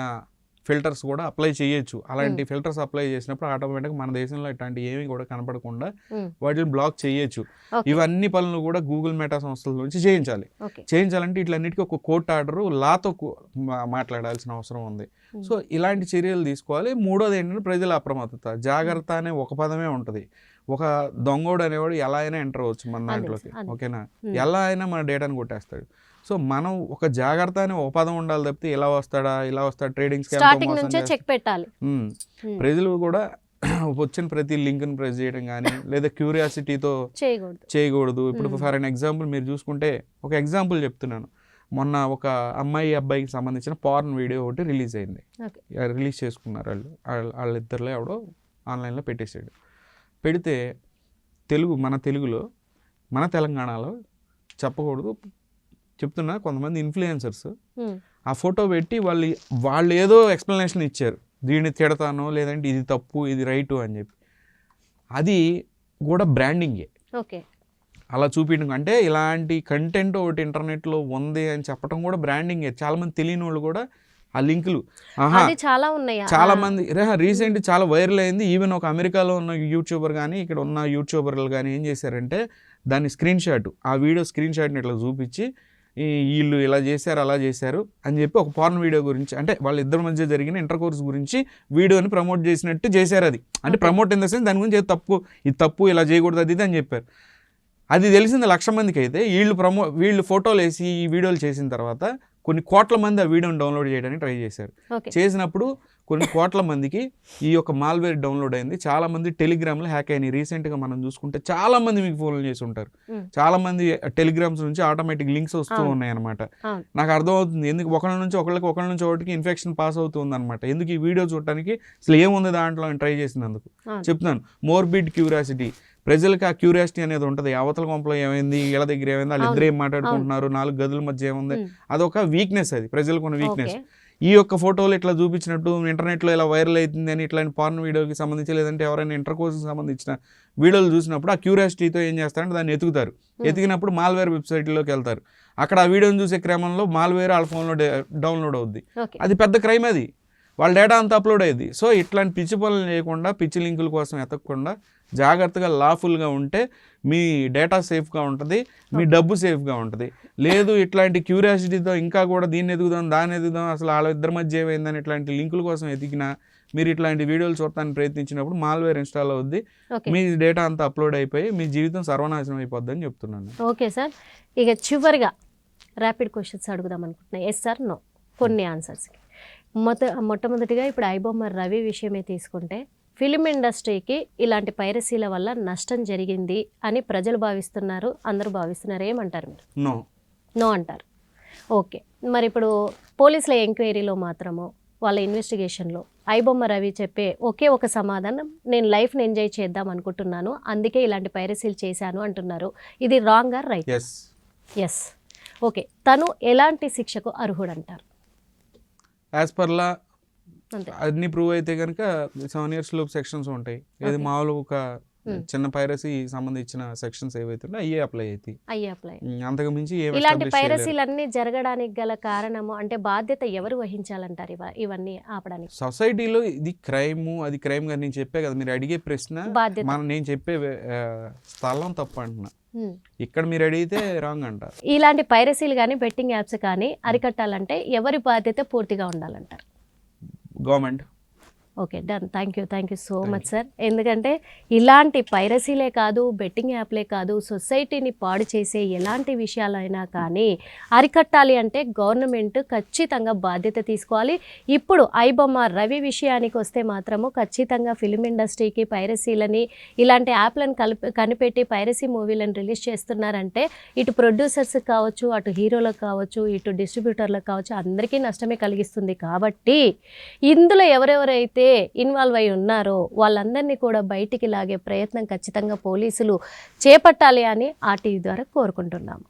ఫిల్టర్స్ కూడా అప్లై చేయొచ్చు. అలాంటి ఫిల్టర్స్ అప్లై చేసినప్పుడు ఆటోమేటిక్గా మన దేశంలో ఇట్లాంటి ఏమీ కూడా కనపడకుండా వాటిని బ్లాక్ చేయొచ్చు. ఇవన్నీ పనులు కూడా గూగుల్ మెటా సంస్థల నుంచి చేయించాలంటే ఇట్లన్నిటికీ ఒక కోర్టు ఆర్డర్ లాతో మాట్లాడాల్సిన అవసరం ఉంది. సో ఇలాంటి చర్యలు తీసుకోవాలి. మూడోది ఏంటంటే ప్రజల అప్రమత్తత. జాగ్రత్త అనే ఒక పదమే ఉంటుంది. ఒక దొంగోడు అనేవాడు ఎలా అయినా ఎంటర్ అవ్వచ్చు మన దాంట్లోకి, ఓకేనా, ఎలా అయినా మన డేటాను కొట్టేస్తాడు. సో మనం ఒక జాగ్రత్త అనే ఒక పదం ఉండాలి తప్పితే ఇలా వస్తాడు ట్రేడింగ్ చెక్ పెట్టాలి. ప్రజలు కూడా వచ్చిన ప్రతి లింక్ని ప్రెస్ చేయడం కానీ లేదా క్యూరియాసిటీతో చేయకూడదు. ఇప్పుడు ఫర్ అన్ ఎగ్జాంపుల్ మీరు చూసుకుంటే, ఒక ఎగ్జాంపుల్ చెప్తున్నాను. మొన్న ఒక అబ్బాయికి సంబంధించిన పార్న్ వీడియో ఒకటి రిలీజ్ అయింది. రిలీజ్ చేసుకున్నారు వాళ్ళిద్దరిలో ఎవడో ఆన్లైన్లో పెట్టేశాడు. పెడితే మన తెలుగులో, మన తెలంగాణలో చెప్పకూడదు చెప్తున్నా, కొంతమంది ఇన్ఫ్లుయెన్సర్స్ ఆ ఫోటో పెట్టి వాళ్ళు ఏదో ఎక్స్ప్లెనేషన్ ఇచ్చారు, దీన్ని తిడతానో లేదంటే ఇది తప్పు ఇది రైటు అని చెప్పి. అది కూడా బ్రాండింగే. అలా చూపించడం అంటే ఇలాంటి కంటెంట్ ఒకటి ఇంటర్నెట్లో ఉంది అని చెప్పడం కూడా బ్రాండింగే. చాలామంది తెలియని వాళ్ళు కూడా ఆ లింకులు చాలా మంది రీసెంట్ చాలా వైరల్ అయింది. ఈవెన్ ఒక అమెరికాలో ఉన్న యూట్యూబర్ కానీ ఇక్కడ ఉన్న యూట్యూబర్లు కానీ ఏం చేశారంటే దాన్ని ఆ వీడియో స్క్రీన్ షాట్ని ఇట్లా చూపించి వీళ్ళు ఇలా చేశారు అలా చేశారు అని చెప్పి ఒక పార్న్ వీడియో గురించి, అంటే వాళ్ళిద్దరి మధ్య జరిగిన ఇంటర్ కోర్స్ గురించి వీడియోని ప్రమోట్ చేసినట్టు చేశారు. అది అంటే ప్రమోట్ ఇన్ ద సెన్స్ దాని గురించి ఇది తప్పు ఇలా చేయకూడదు అది అని చెప్పారు. అది తెలిసింది 1,00,000 మందికి. అయితే వీళ్ళు ఫోటోలు వేసి ఈ వీడియోలు చేసిన తర్వాత కొన్ని కోట్ల మంది ఆ వీడియోని డౌన్లోడ్ చేయడానికి ట్రై చేశారు. చేసినప్పుడు కొన్ని కోట్ల మందికి ఈ యొక్క మాల్వేర్ డౌన్లోడ్ అయింది. చాలా మంది టెలిగ్రామ్లో హ్యాక్ అయినాయి. రీసెంట్గా మనం చూసుకుంటే చాలా మంది మీకు ఫోన్లు చేసి ఉంటారు. చాలా మంది టెలిగ్రామ్స్ నుంచి ఆటోమేటిక్ లింక్స్ వస్తూ ఉన్నాయి అనమాట. నాకు అర్థమవుతుంది ఎందుకు ఒకళ్ళ నుంచి ఒకటికి ఇన్ఫెక్షన్ పాస్ అవుతుంది అనమాట. ఎందుకు ఈ వీడియో చూడటానికి అసలు ఏముంది దాంట్లో ట్రై చేసినందుకు చెప్తున్నాను. మోర్బిడ్ క్యూరియాసిటీ. ప్రజలకు ఆ క్యూరియాసిటీ అనేది ఉంటుంది. అవతల కొంపలో ఏమైంది, వీళ్ళ దగ్గర ఏమైంది, వాళ్ళు ఇద్దరు ఏం మాట్లాడుకుంటున్నారు, 4 గదుల మధ్య ఏముంది, అదొక వీక్నెస్. అది ప్రజలకు ఉన్న వీక్నెస్. ఈ యొక్క ఫోటోలు ఇట్లా చూపించినట్టు ఇంటర్నెట్లో ఇలా వైరల్ అవుతుంది అని ఇట్లాంటి పార్న్ వీడియోకి సంబంధించి లేదంటే ఎవరైనా ఇంటర్ కోర్స్కి సంబంధించిన వీడియోలు చూసినప్పుడు ఆ క్యూరియాసిటీతో ఏం చేస్తారంటే దాన్ని ఎతుకుతారు. ఎతికినప్పుడు మాల్వేర్ వెబ్సైట్లోకి వెళ్తారు. అక్కడ ఆ వీడియోని చూసే క్రమంలో మాల్వేర్ వాళ్ళ ఫోన్లో డౌన్లోడ్ అవుద్ది. అది పెద్ద క్రైమ్. అది వాళ్ళ డేటా అంతా అప్లోడ్ అయ్యింది. సో ఇట్లాంటి పిచ్చి పనులు చేయకుండా, పిచ్చి లింకుల కోసం ఎతకకుండా జాగ్రత్తగా లాఫుల్గా ఉంటే మీ డేటా సేఫ్గా ఉంటుంది, మీ డబ్బు సేఫ్గా ఉంటుంది. లేదు ఇట్లాంటి క్యూరియాసిటీతో ఇంకా కూడా దీన్ని ఎదుగుదాం దాన్ని ఎదుగుదాం అసలు వాళ్ళ ఇద్దరి మధ్య ఏమైందని ఇట్లాంటి లింకుల కోసం ఎతికినా మీరు ఇట్లాంటి వీడియోలు చూడటానికి ప్రయత్నించినప్పుడు మాల్వేర్ ఇన్స్టాల్ అవుద్ది. మీ డేటా అంతా అప్లోడ్ అయిపోయి మీ జీవితం సర్వనాశనం అయిపోద్ది అని చెప్తున్నాను. ఓకే సార్, ఇక చివరిగా ర్యాపిడ్ క్వశ్చన్స్ అడుగుదాం అనుకుంటున్నాను. ఎస్ సార్, నో, కొన్ని ఆన్సర్స్కి. మొట్టమొదటిగా ఇప్పుడు ఐబొమ్మ రవి విషయమే తీసుకుంటే ఫిలిం ఇండస్ట్రీకి ఇలాంటి పైరసీల వల్ల నష్టం జరిగింది అని ప్రజలు భావిస్తున్నారు, అందరూ భావిస్తున్నారు. ఏమంటారు మీరు? నో అంటారు. ఓకే, మరి ఇప్పుడు పోలీసుల ఎంక్వైరీలో మాత్రము వాళ్ళ ఇన్వెస్టిగేషన్లో ఐబొమ్మ రవి చెప్పే ఒకే ఒక సమాధానం, నేను లైఫ్ని ఎంజాయ్ చేద్దాం అనుకుంటున్నాను, అందుకే ఇలాంటి పైరసీలు చేశాను అంటున్నారు. ఇది wrong or right? Yes. Okay, తను ఎలాంటి శిక్షకు అర్హుడంటారు? యాజ్ పర్ లా అన్ని ప్రూవ్ అయితే కనుక 7 years లోపు సెక్షన్స్ ఉంటాయి. ఏది మామూలు ఒక చిన్న పైరసీ సంబంధించిన సెక్షన్స్ ఏవైతే అయ్యే అప్లై అవుతాయి. అంతకు మించి ఇలాంటి పైరసీలన్నీ జరగడానికి గల కారణము అంటే బాధ్యత ఎవరు వహించాలంటారు ఇవన్నీ ఆపడానికి? సొసైటీలో ఇది క్రైమ్ అది క్రైమ్ గా నేను చెప్పే కదా, మీరు అడిగే ప్రశ్న నేను చెప్పే స్థలం తప్పు అంటున్నా. ఇక్కడ మీరు అడిగితే రాంగ్ అంటారు. ఇలాంటి పైరసీలు కానీ బెట్టింగ్ యాప్స్ కానీ అరికట్టాలంటే ఎవరి బాధ్యత పూర్తిగా ఉండాలంటారు? Government. Okay, done. Thank you so much sir. ఎందుకంటే ఇలాంటి పైరసీలే కాదు, బెట్టింగ్ యాప్లే కాదు, సొసైటీని పాడు చేసే ఎలాంటి విషయాలైనా కానీ అరికట్టాలి అంటే గవర్నమెంట్ ఖచ్చితంగా బాధ్యత తీసుకోవాలి. ఇప్పుడు ఐబొమ్మ రవి విషయానికి వస్తే మాత్రము ఖచ్చితంగా ఫిలిం ఇండస్ట్రీకి పైరసీలని ఇలాంటి యాప్లను కనిపెట్టి పైరసీ మూవీలను రిలీజ్ చేస్తున్నారంటే ఇటు ప్రొడ్యూసర్స్ కావచ్చు, అటు హీరోలకు కావచ్చు, ఇటు డిస్ట్రిబ్యూటర్లకు కావచ్చు, అందరికీ నష్టమే కలిగిస్తుంది. కాబట్టి ఇందులో ఎవరెవరైతే ఎవరైతే ఇన్వాల్వ్ అయి ఉన్నారో వాళ్ళందరినీ కూడా బయటికి లాగే ప్రయత్నం ఖచ్చితంగా పోలీసులు చేపట్టాలి అని RTV ద్వారా కోరుకుంటున్నాము.